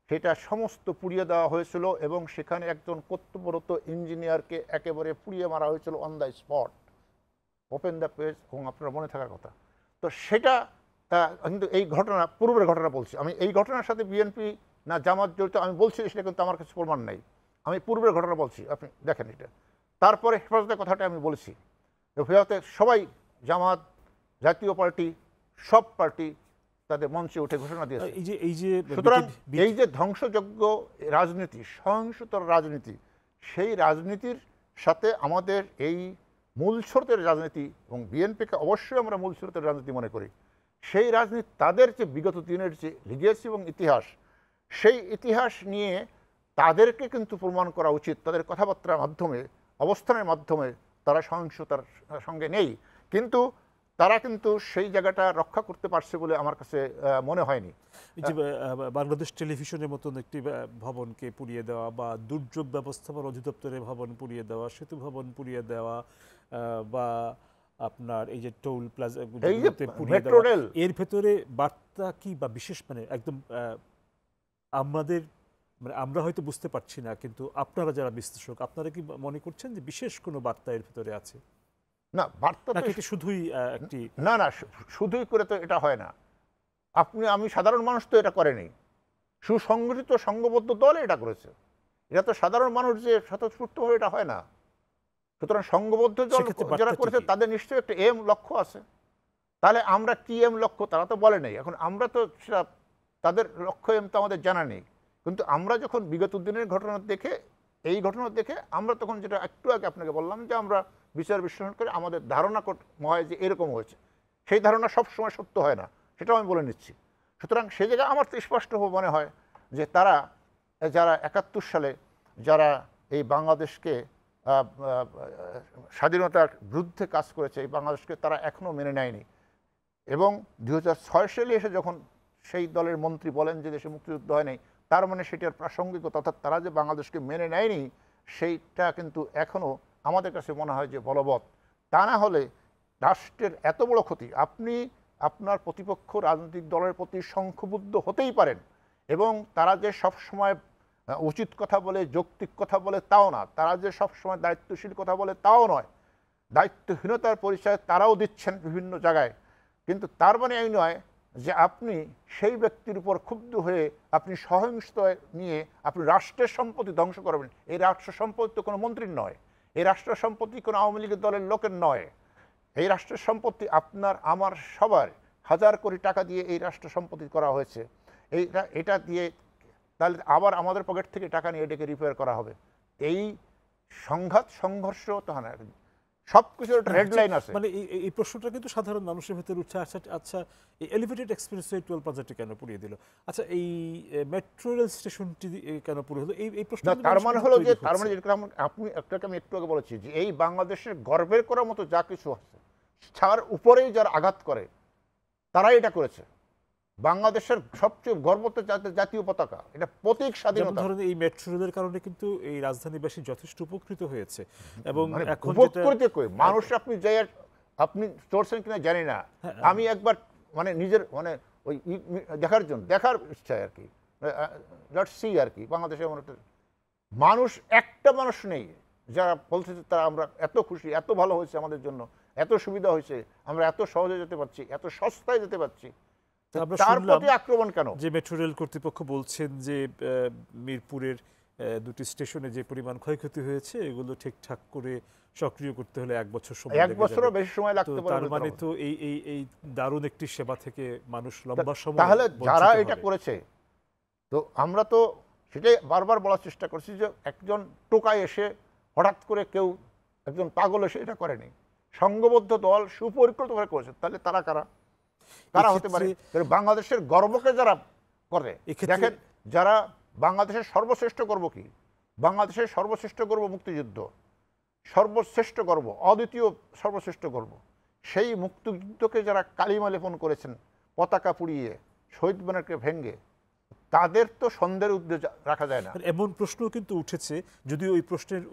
সেটা সমস্ত পুড়িয়ে দেওয়া হয়েছিল এবং সেখানে একজন কর্তব্যরত ইঞ্জিনিয়ারকে একেবারে পুড়িয়ে মারা হয়েছিল on the spot, open the page, এবং আপনার মনে থাকার কথা। তো সেটা কিন্তু এই ঘটনা পূর্বের ঘটনা বলছি আমি, এই ঘটনার সাথে বিএনপি না জামাত জড়িত আমি বলছি, সেটা কিন্তু আমার কাছে প্রমাণ নাই, আমি পূর্বের ঘটনা বলছি, আপনি দেখেন এটা। তারপরে হেফাজতের কথাটা আমি বলেছি, হেফাজতে সবাই জামাত, জাতীয় পার্টি, সব পার্টি তাদের মঞ্চে উঠে ঘোষণা দিয়েছে। সুতরাং এই যে ধ্বংসযজ্ঞ রাজনীতি, সহিংসতার রাজনীতি, সেই রাজনীতির সাথে আমাদের এই মূল স্রোতের রাজনীতি, এবং বিএনপিকে অবশ্যই আমরা মূল স্রোতের রাজনীতি মনে করি, সেই রাজনীতি তাদের যে বিগত দিনের যে লিগেসি এবং ইতিহাস, সেই ইতিহাস নিয়ে তাদেরকে কিন্তু প্রমাণ করা উচিত, তাদের কথাবার্তার মাধ্যমে, অবস্থানের মাধ্যমে তারা সহিংসতার সঙ্গে নেই, কিন্তু তারা কিন্তু সেই জায়গাটা রক্ষা করতে পারছে বলে আমার কাছে মনে হয়নি।
বাংলাদেশ টেলিভিশনের মতন একটি ভবনকে পুড়িয়ে দেওয়া, বা দুর্যোগ ব্যবস্থাপনা অধিদপ্তরের ভবন পুড়িয়ে দেওয়া, সেতু ভবন পুড়িয়ে দেওয়া, বা আপনার এই যে টোল প্লাজা পুড়িয়ে দেওয়া, এর ভেতরে বার্তা কি, বা বিশেষ মানে একদম আমাদের মানে আমরা হয়তো বুঝতে পারছি না, কিন্তু আপনারা যারা বিশ্লেষক, আপনারা কি মনে করছেন যে বিশেষ কোনো বার্তা এর ভেতরে আছে?
না, বার্তা
শুধুই একটি
না, শুধুই করে তো এটা হয় না। আমি সাধারণ মানুষ তো এটা করেনি, সুসংগঠিত সংঘবদ্ধ দল এটা করেছে, এটা তো সাধারণ মানুষ যে স্বতঃস্ফূর্তভাবে এটা হয় না। সুতরাং সংঘবদ্ধ দল যারা করেছে তাদের নিশ্চয়ই একটা এম লক্ষ্য আছে। তাহলে আমরা কি এম লক্ষ্য তারা তো বলে নেই, এখন আমরা তো সেটা তাদের লক্ষ্য এম তো আমাদের জানা নেই। কিন্তু আমরা যখন বিগত দিনের ঘটনা দেখে, এই ঘটনা দেখে আমরা তখন যেটা একটু আগে আপনাকে বললাম যে আমরা বিচার বিশ্লেষণ করে আমাদের ধারণা হয় যে এরকম হয়েছে, সেই ধারণা সবসময় সত্য হয় না, সেটাও আমি বলে নিচ্ছি। সুতরাং সেই জায়গায় আমার তো স্পষ্ট মনে হয় যে তারা যারা 71 সালে যারা এই বাংলাদেশকে স্বাধীনতার বিরুদ্ধে কাজ করেছে, এই বাংলাদেশকে তারা এখনও মেনে নেয়নি। এবং 2006 সালে এসে যখন সেই দলের মন্ত্রী বলেন যে দেশে মুক্তিযুদ্ধ হয় নাই, তার মানে সেটার প্রাসঙ্গিকতা, অর্থাৎ তারা যে বাংলাদেশকে মেনে নেয়নি সেইটা কিন্তু এখনও আমাদের কাছে মনে হয় যে বলবৎ। তা না হলে রাষ্ট্রের এত বড় ক্ষতি, আপনি আপনার প্রতিপক্ষ রাজনৈতিক দলের প্রতি সংক্ষুব্ধ হতেই পারেন, এবং তারা যে সবসময় উচিত কথা বলে, যৌক্তিক কথা বলে তাও না, তারা যে সবসময় দায়িত্বশীল কথা বলে তাও নয়, দায়িত্বহীনতার পরিচয় তারাও দিচ্ছেন বিভিন্ন জায়গায়। কিন্তু তার মানে এই নয় যে আপনি সেই ব্যক্তির উপর ক্ষুব্ধ হয়ে আপনি সহিংসতা নিয়ে আপনি রাষ্ট্রের সম্পত্তি ধ্বংস করবেন। এই রাষ্ট্র সম্পত্তি তো কোনো মন্ত্রীর নয়, এই রাষ্ট্র সম্পত্তি কোনো আওয়ামী লীগের দলের লোকের নয়, এই রাষ্ট্রের সম্পত্তি আপনার আমার সবার হাজার কোটি টাকা দিয়ে এই রাষ্ট্র সম্পত্তি করা হয়েছে। এটা দিয়ে তাহলে আবার আমাদের পকেট থেকে টাকা নিয়ে এটাকে রিপেয়ার করা হবে। এই সংঘাত সংঘর্ষ তো হয় না, সব কিছুর একটা রেড লাইন আছে।
মানে এই প্রশ্নটা কিন্তু সাধারণ মানুষের ভেতরে উঠছে, আচ্ছা এই এলিভেটেড এক্সপ্রেসওয়ে টোল প্লাজাটি কেন পুড়িয়ে দিল, আচ্ছা এই মেট্রো রেল স্টেশনটি কেন পুড়িয়ে হলো, এই প্রশ্ন।
তার মানে হলো যে তার মানে যেটা আপনি একটাকে আমি একটু আগে বলেছি যে এই বাংলাদেশের গর্বের করার মতো যা কিছু আছে তার উপরেই যারা আঘাত করে তারাই এটা করেছে। বাংলাদেশের সবচেয়ে গর্বত জাতীয় পতাকা, এটা প্রতীক স্বাধীনতা।
ধরেন এই মেট্রো রেলের কারণে কিন্তু এই রাজধানীবাসী যথেষ্ট উপকৃত হয়েছে, এবং এখন
মানুষ আপনি চলছেন কিনা জানি না, আমি একবার মানে নিজের মানে ওই দেখার জন্য, দেখার ইচ্ছায় আর কি, লেটস সি আর কি। বাংলাদেশে এমন একটা মানুষ, একটা মানুষ নেই যারা বলছে যে তারা আমরা এত খুশি, এত ভালো হয়েছে আমাদের জন্য, এত সুবিধা হয়েছে, আমরা এত সহজে যেতে পারছি, এত সস্তায় যেতে পারছি,
আমরা
তার
শুনলাম
প্রতি আক্রমণ কেন?
যে মেট্রো রেল কর্তৃপক্ষ বলছেন যে মিরপুরের দুটি স্টেশনে যে পরিমাণ ক্ষয়ক্ষতি হয়েছে এগুলো ঠিকঠাক করে সক্রিয় করতে হলে 1 বছর সময়
এক
লেগে
বছরও
যাবে।
বেশি সময়
তো
লাগতে পারে
তার
বলে
মানে
তারা
তো এই দারুণ একটি সেবা থেকে মানুষ লম্বা সময়
তাহলে
বঞ্চিত
যারা
হবে।
এটা করেছে, তো আমরা তো সেটাই বারবার বলার চেষ্টা করছি যে একজন টোকাই এসে হঠাৎ করে কেউ, একজন পাগল এসে এটা করেনি, সংঘবদ্ধ দল সুপরিকল্পিতভাবে করেছে। তাহলে তারা কারা, কারা হতে পারে? বাংলাদেশের গর্বকে যারা করে,
এক্ষেত্রে-
দেখেন যারা বাংলাদেশের সর্বশ্রেষ্ঠ গর্ব কি, বাংলাদেশের সর্বশ্রেষ্ঠ গর্ব মুক্তিযুদ্ধ, সর্বশ্রেষ্ঠ গর্ব, অদ্বিতীয় সর্বশ্রেষ্ঠ গর্ব, সেই মুক্তিযুদ্ধকে যারা কালিমা লেপন করেছেন পতাকা পুড়িয়ে, শহীদ ব্যানারকে ভেঙ্গে, তাদের তো সন্দেহের ঊর্ধ্বে রাখা যায় না।
এমন প্রশ্ন কিন্তু উঠেছে, যদিও ওই প্রশ্নের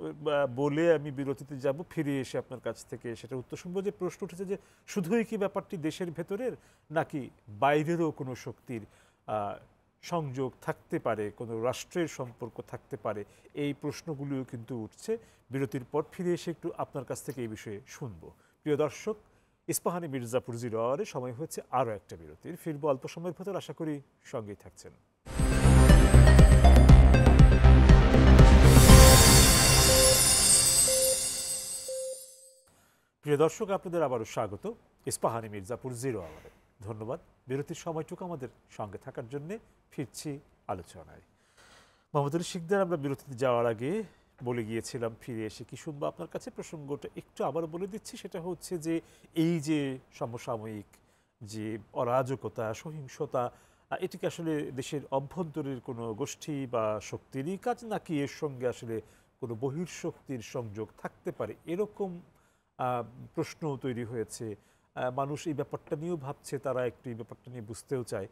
বলে আমি বিরতিতে যাব, ফিরে এসে আপনার কাছ থেকে সেটা উত্তর শুনবো, যে প্রশ্ন উঠেছে যে শুধুই কি ব্যাপারটি দেশের ভেতরের নাকি বাইরেরও কোনো শক্তির সংযোগ থাকতে পারে, কোনো রাষ্ট্রের সম্পর্ক থাকতে পারে, এই প্রশ্নগুলিও কিন্তু উঠছে। বিরতির পর ফিরে এসে একটু আপনার কাছ থেকে এই বিষয়ে শুনবো। প্রিয় দর্শক, ইস্পাহানি মির্জাপুর জিরোয়ারে সময় হয়েছে আরও একটা বিরতির। ফিরবো অল্প সময়ের ভেতর, আশা করি সঙ্গেই থাকছেন। প্রিয় দর্শক, আপনাদের আবারও স্বাগত ইস্পাহানি মির্জাপুর জিরো আওয়ারে। ধন্যবাদ বিরতির সময়টুকু আমাদের সঙ্গে থাকার জন্য। ফিরছি আলোচনায়। মোহাম্মদ আলী শিকদার, আমরা বিরতিতে যাওয়ার আগে বলে গিয়েছিলাম ফিরে এসে কি শুনবো আপনার কাছে। প্রসঙ্গটা একটু আবার বলে দিচ্ছি, সেটা হচ্ছে যে এই যে সমসাময়িক যে অরাজকতা, সহিংসতা, এটি কি আসলে দেশের অভ্যন্তরের কোনো গোষ্ঠী বা শক্তিরই কাজ, নাকি এর সঙ্গে আসলে কোনো বহির্শক্তির সংযোগ থাকতে পারে, এরকম প্রশ্ন তৈরি হয়েছে। মানুষ এই ব্যাপারটা নিয়েও ভাবছে, তারা একটু এই ব্যাপারটা নিয়ে বুঝতেও চায়।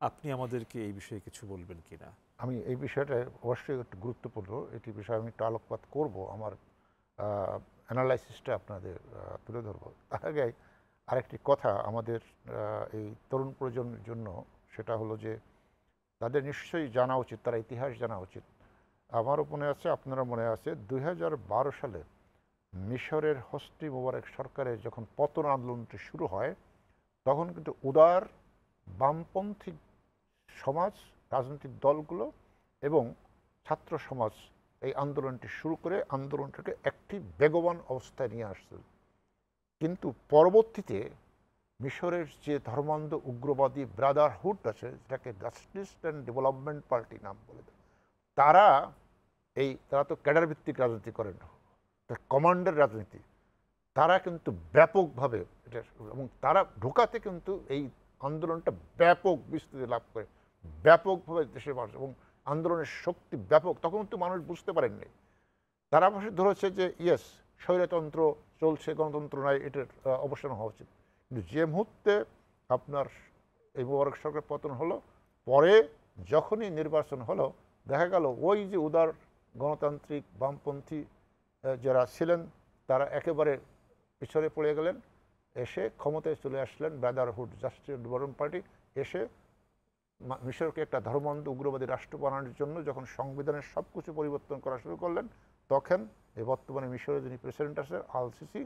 আপনি আমাদেরকে এই বিষয়ে কিছু বলবেন কিনা?
আমি এই বিষয়টা অবশ্যই একটু গুরুত্বপূর্ণ, এটি বিষয়ে আমি একটু আলোকপাত করব, আমার অ্যানালাইসিসটা আপনাদের তুলে ধরবো। তার আগে আরেকটি কথা আমাদের এই তরুণ প্রজন্মের জন্য, সেটা হলো যে তাদের নিশ্চয়ই জানা উচিত, তারা ইতিহাস জানা উচিত। আমারও মনে আছে, আপনারা মনে আছে, 2012 সালে মিশরের হোসনি মোবারক সরকারের যখন পতন আন্দোলনটি শুরু হয়, তখন কিন্তু উদার বামপন্থী সমাজ, রাজনৈতিক দলগুলো এবং ছাত্র সমাজ এই আন্দোলনটি শুরু করে আন্দোলনটাকে একটি বেগবান অবস্থায় নিয়ে আসছিল। কিন্তু পরবর্তীতে মিশরের যে ধর্মান্ধ উগ্রবাদী ব্রাদারহুড আছে, যেটাকে জাস্টিস অ্যান্ড ডেভেলপমেন্ট পার্টি নাম বলে, তারা তো ক্যাডার ভিত্তিক রাজনীতি করেন, কমান্ডার রাজনীতি, তারা কিন্তু ব্যাপকভাবে এটা, এবং তারা ঢোকাতে কিন্তু এই আন্দোলনটা ব্যাপক বিস্তৃতি লাভ করে, ব্যাপকভাবে দেশের মানুষ, এবং আন্দোলনের শক্তি ব্যাপক। তখন কিন্তু মানুষ বুঝতে পারেননি, তারা অবশ্যই ধরেছে যে ইয়েস, স্বৈরতন্ত্র চলছে, গণতন্ত্র নয়, এটার অবসান হওয়া উচিত। কিন্তু যে মুহূর্তে আপনার এই মোবারক সরকার পতন হলো, পরে যখনই নির্বাচন হলো, দেখা গেল ওই যে উদার গণতান্ত্রিক বামপন্থী যারা ছিলেন, তারা একেবারে পিছনে পড়ে গেলেন, এসে ক্ষমতায় চলে আসলেন ব্রাদারহুড জাস্টিস ডেভেলপমেন্ট পার্টি, এসে মিশরকে একটা ধর্মান্ধ উগ্রবাদী রাষ্ট্র বানানোর জন্য যখন সংবিধানের সব কিছু পরিবর্তন করা শুরু করলেন, তখন এই বর্তমানে মিশরের যিনি প্রেসিডেন্ট আছেন আল সিসি,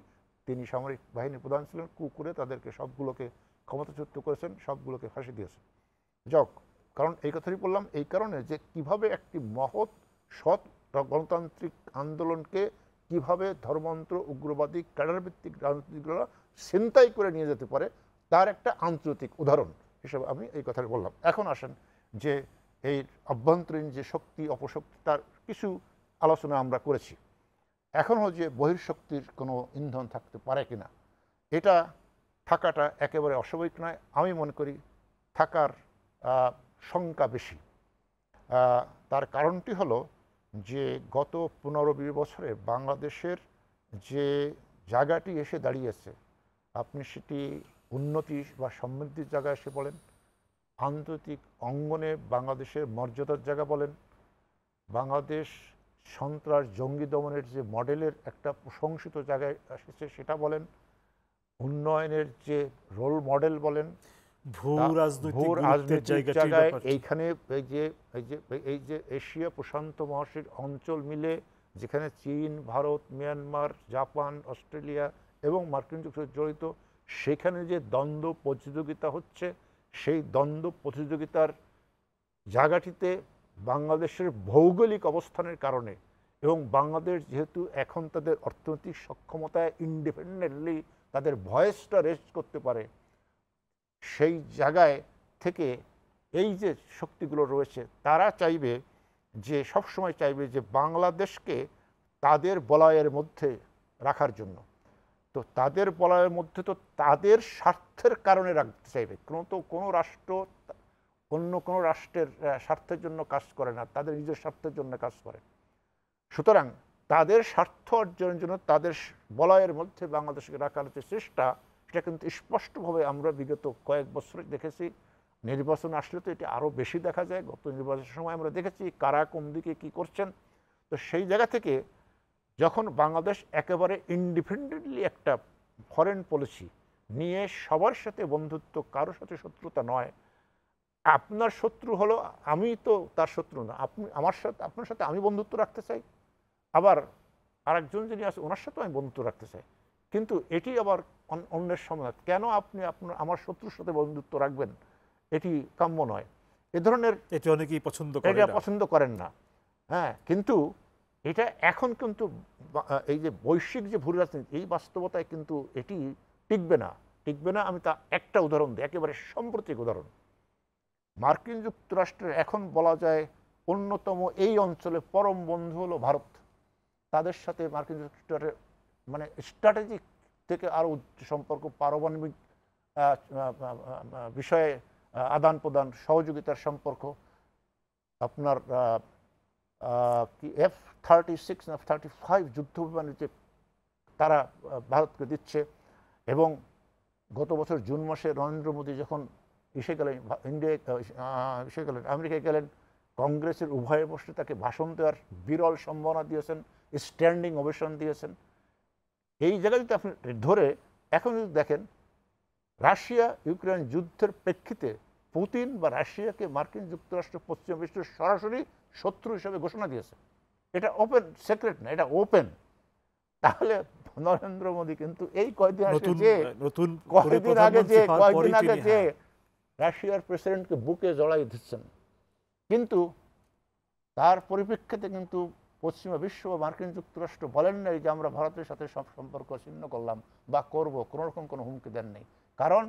তিনি সামরিক বাহিনীর প্রধান ছিলেন, কু করে তাদেরকে সবগুলোকে ক্ষমতাচ্যুত করেছেন, সবগুলোকে ফাঁসি দিয়েছেন। যাক, কারণ এই কথাই বললাম এই কারণে যে কিভাবে একটি মহৎ সৎ গণতান্ত্রিক আন্দোলনকে কিভাবে ধর্মান্তর উগ্রবাদী ক্যাডারভিত্তিক রাজনীতিগুলো ছিনতাই করে নিয়ে যেতে পারে, তার একটা আন্তর্জাতিক উদাহরণ হিসেবে আমি এই কথাটা বললাম। এখন আসেন যে এই অভ্যন্তরীণ যে শক্তি অপশক্তি, তার কিছু আলোচনা আমরা করেছি। এখন হল যে বহির্শক্তির কোনো ইন্ধন থাকতে পারে কিনা, এটা থাকাটা একেবারে অস্বাভাবিক নয়। আমি মনে করি থাকার সংখ্যা বেশি। তার কারণটি হলো যে গত 15-20 বছরে বাংলাদেশের যে জায়গাটি এসে দাঁড়িয়েছে, আপনি সেটি উন্নতি বা সমৃদ্ধির জায়গা এসে বলেন, আন্তর্জাতিক অঙ্গনে বাংলাদেশের মর্যাদার জায়গা বলেন, বাংলাদেশ সন্ত্রাস জঙ্গি দমনের যে মডেলের একটা প্রশংসিত জায়গায় এসেছে সেটা বলেন, উন্নয়নের যে রোল মডেল বলেন,
ভূ
ভূ
রাজনৈতিক গুরুত্বের
রাজনৈতিক
জায়গাটির
জায়গায়
ব্যাপারটি।
এইখানে এই যে এশিয়া প্রশান্ত মহাসাগরীয় অঞ্চল মিলে যেখানে চীন, ভারত, মিয়ানমার, জাপান, অস্ট্রেলিয়া এবং মার্কিন যুক্তরাষ্ট্র জড়িত, সেখানে যে দ্বন্দ্ব প্রতিযোগিতা হচ্ছে, সেই দ্বন্দ্ব প্রতিযোগিতার জায়গাটিতে বাংলাদেশের ভৌগোলিক অবস্থানের কারণে এবং বাংলাদেশ যেহেতু এখন তাদের অর্থনৈতিক সক্ষমতায় ইন্ডিপেন্ডেন্টলি তাদের ভয়েসটা রেজ করতে পারে, সেই জায়গায় থেকে এই যে শক্তিগুলো রয়েছে তারা চাইবে যে সবসময় চাইবে যে বাংলাদেশকে তাদের বলয়ের মধ্যে রাখার জন্য। তো তাদের বলয়ের মধ্যে তো তাদের স্বার্থের কারণে রাখতে চাইবে। কোনো রাষ্ট্র অন্য কোনো রাষ্ট্রের স্বার্থের জন্য কাজ করে না, তাদের নিজের স্বার্থের জন্য কাজ করে। সুতরাং তাদের স্বার্থ অর্জনের জন্য তাদের বলয়ের মধ্যে বাংলাদেশকে রাখার যে চেষ্টা, সেটা কিন্তু স্পষ্টভাবে আমরা বিগত কয়েক বছরে দেখেছি। নির্বাচন আসলে তো এটা আরও বেশি দেখা যায়। গত নির্বাচনের সময় আমরা দেখেছি কারা কোন দিকে কী করছেন। তো সেই জায়গা থেকে যখন বাংলাদেশ একেবারে ইন্ডিপেন্ডেন্টলি একটা ফরেন পলিসি নিয়ে সবার সাথে বন্ধুত্ব, কারোর সাথে শত্রুতা নয়, আপনার শত্রু হলো আমি তো তার শত্রু না, আপনি আমার সাথে, আপনার সাথে আমি বন্ধুত্ব রাখতে চাই, আবার আরেকজন যিনি আছে ওনার সাথেও আমি বন্ধুত্ব রাখতে চাই, কিন্তু এটি আবার অন্যের সমাজ। কেন আপনি আপনার আমার শত্রুর সাথে বন্ধুত্ব রাখবেন? এটি কাম্য নয়। এ ধরনের
এটা অনেকেই পছন্দ করে
এটা
না।
পছন্দ করেন না। হ্যাঁ, কিন্তু এটা এখন কিন্তু এই যে বৈশ্বিক যে ভূ রাজনীতি, এই বাস্তবতায় কিন্তু এটি টিকবে না। টিকবে না, আমি তা একটা উদাহরণ দিই, একেবারে সাম্প্রতিক উদাহরণ। মার্কিন যুক্তরাষ্ট্রের এখন বলা যায় অন্যতম এই অঞ্চলে পরম বন্ধু হলো ভারত। তাদের সাথে মার্কিন যুক্তরাষ্ট্রের মানে স্ট্র্যাটেজিক থেকে আরও সম্পর্ক, পারমাণবিক বিষয়ে আদান প্রদান, সহযোগিতার সম্পর্ক। আপনার কি F-36 না F-35 যুদ্ধ বিমানের যে তারা ভারতকে দিচ্ছে। এবং গত বছর জুন মাসে নরেন্দ্র মোদী যখন এসে গেলেন আমেরিকায় গেলেন, কংগ্রেসের উভয় বসে তাকে ভাষণ দেওয়ার বিরল সম্ভাবনা দিয়েছেন, স্ট্যান্ডিং ওভেশন দিয়েছেন। এই জায়গায় যদি আপনি ধরে এখন যদি দেখেন, রাশিয়া ইউক্রেন যুদ্ধের প্রেক্ষিতে পুতিন বা রাশিয়াকে মার্কিন যুক্তরাষ্ট্র পশ্চিম বিশ্বের সরাসরি শত্রু হিসেবে ঘোষণা দিয়েছে। এটা ওপেন সিক্রেট না, এটা ওপেন। তাহলে নরেন্দ্র মোদী কিন্তু এই কয়েকদিন আগে যে রাশিয়ার প্রেসিডেন্টকে বুকে জড়াই দিচ্ছেন, কিন্তু তার পরিপ্রেক্ষিতে কিন্তু পশ্চিমা বিশ্ব বা মার্কিন যুক্তরাষ্ট্র বলেন নাই যে আমরা ভারতের সাথে সব সম্পর্ক ছিন্ন করলাম বা করব, কোনো রকম কোনো হুমকি দেন নেই। কারণ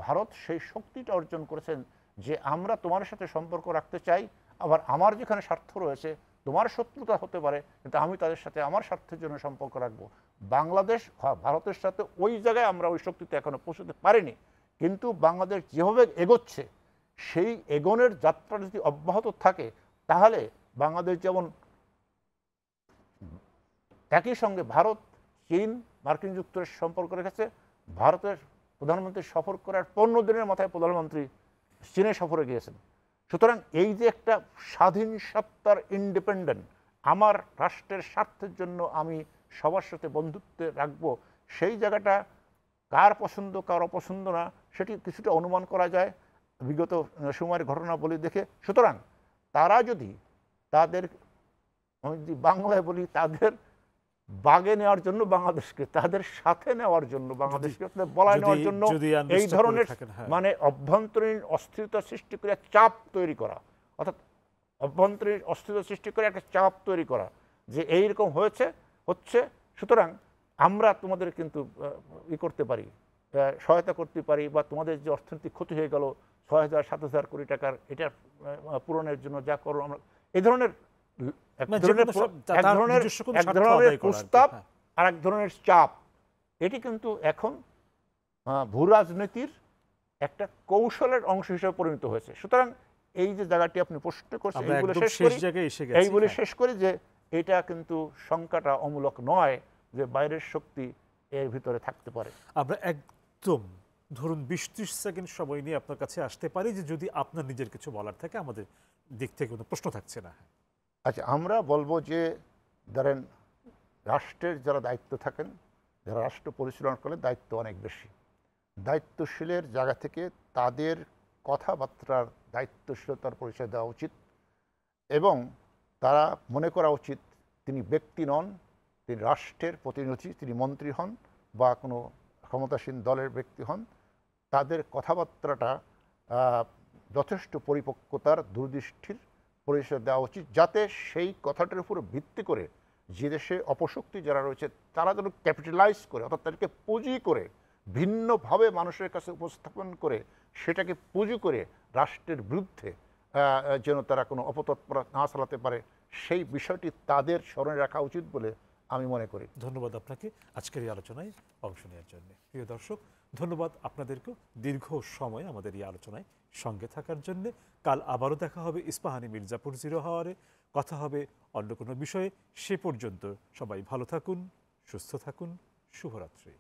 ভারত সেই শক্তিটা অর্জন করেছেন যে আমরা তোমার সাথে সম্পর্ক রাখতে চাই, আবার আমার যেখানে স্বার্থ রয়েছে, তোমার শত্রুতা হতে পারে, কিন্তু আমি তাদের সাথে আমার স্বার্থের জন্য সম্পর্ক রাখবো। বাংলাদেশ ভারতের সাথে ওই জায়গায় আমরা ওই শক্তিতে এখনো পৌঁছতে পারিনি, কিন্তু বাংলাদেশ যেভাবে এগোচ্ছে, সেই এগোনের যাত্রা যদি অব্যাহত থাকে, তাহলে বাংলাদেশ যেমন একই সঙ্গে ভারত, চীন, মার্কিন যুক্তরাষ্ট্রের সম্পর্ক রেখেছে। ভারতের প্রধানমন্ত্রী সফর করার 15 দিনের মাথায় প্রধানমন্ত্রী চীনে সফরে গিয়েছেন। সুতরাং এই যে একটা স্বাধীন সত্তার ইন্ডিপেন্ডেন্ট, আমার রাষ্ট্রের স্বার্থের জন্য আমি সবার সাথে বন্ধুত্বে রাখবো, সেই জায়গাটা কার পছন্দ কার অপছন্দ না সেটি কিছুটা অনুমান করা যায় বিগত সময়ের ঘটনাবলী দেখে। সুতরাং তারা যদি তাদের, আমি যদি বাংলায় বলি, তাদের বাগে নেওয়ার জন্য বাংলাদেশকে, তাদের সাথে নেওয়ার জন্য বাংলাদেশকে বলায় নেওয়ার জন্য এই ধরনের মানে অভ্যন্তরীণ অস্থিরতা সৃষ্টি করে চাপ তৈরি করা, অর্থাৎ অভ্যন্তরীণ অস্থিরতা সৃষ্টি করে একটা চাপ তৈরি করা যে এইরকম হচ্ছে, সুতরাং আমরা তোমাদের কিন্তু করতে পারি, সহায়তা করতে পারি, বা তোমাদের যে অর্থনৈতিক ক্ষতি হয়ে গেল 6,000-7,000 কোটি টাকার, এটা পূরণের জন্য যা করো আমরা, এই ধরনের এক ধরনের প্রস্তাব আর এক ধরনের চাপ, এটি কিন্তু এখন ভূ রাজনীতির একটা কৌশলের অংশ হিসেবে পরিণত হয়েছে। সুতরাং এই যে জায়গাটি আপনি প্রশ্ন করছেন, এইগুলো শেষ করি যে এটা কিন্তু সংখ্যাটা অমূলক নয় যে বাইরের শক্তি এর ভিতরে থাকতে পারে।
আমরা একদম ধরুন 20-30 সেকেন্ড সময় নিয়ে আপনার কাছে আসতে পারি, যে যদি আপনার নিজের কিছু বলার থাকে, আমাদের দিক থেকে কোনো প্রশ্ন থাকছে না।
আচ্ছা, আমরা বলবো যে ধরেন রাষ্ট্রের যারা দায়িত্ব থাকেন, যারা রাষ্ট্র পরিচালনা করেন, দায়িত্ব অনেক বেশি। দায়িত্বশীলের জায়গা থেকে তাদের কথাবার্তার দায়িত্বশীলতার পরিচয় দেওয়া উচিত এবং তারা মনে করা উচিত তিনি ব্যক্তি নন, তিনি রাষ্ট্রের প্রতিনিধি, তিনি মন্ত্রী হন বা কোনো ক্ষমতাসীন দলের ব্যক্তি হন। তাদের কথাবার্তাটা যথেষ্ট পরিপক্কতার দূরদৃষ্টির পরিচয় দেওয়া উচিত, যাতে সেই কথাটার উপর ভিত্তি করে যে দেশে অপশক্তি যারা রয়েছে তারা যেন ক্যাপিটালাইজ করে, অর্থাৎ তাদেরকে পুঁজি করে ভিন্নভাবে মানুষের কাছে উপস্থাপন করে সেটাকে পুঁজি করে রাষ্ট্রের বিরুদ্ধে যেন তারা কোনো অপতৎপরতা না চালাতে পারে, সেই বিষয়টি তাদের স্মরণে রাখা উচিত বলে আমি মনে করি।
ধন্যবাদ আপনাকে আজকের এই আলোচনায় অংশ নেওয়ার জন্য। প্রিয় দর্শক, ধন্যবাদ আপনাদেরকেও দীর্ঘ সময় আমাদের এই আলোচনায় সঙ্গে থাকার জন্য। কাল আবারও দেখা হবে ইস্পাহানি মির্জাপুর 0 হাওয়ারে, কথা হবে অন্য কোনো বিষয়ে। সে পর্যন্ত সবাই ভালো থাকুন, সুস্থ থাকুন, শুভরাত্রি।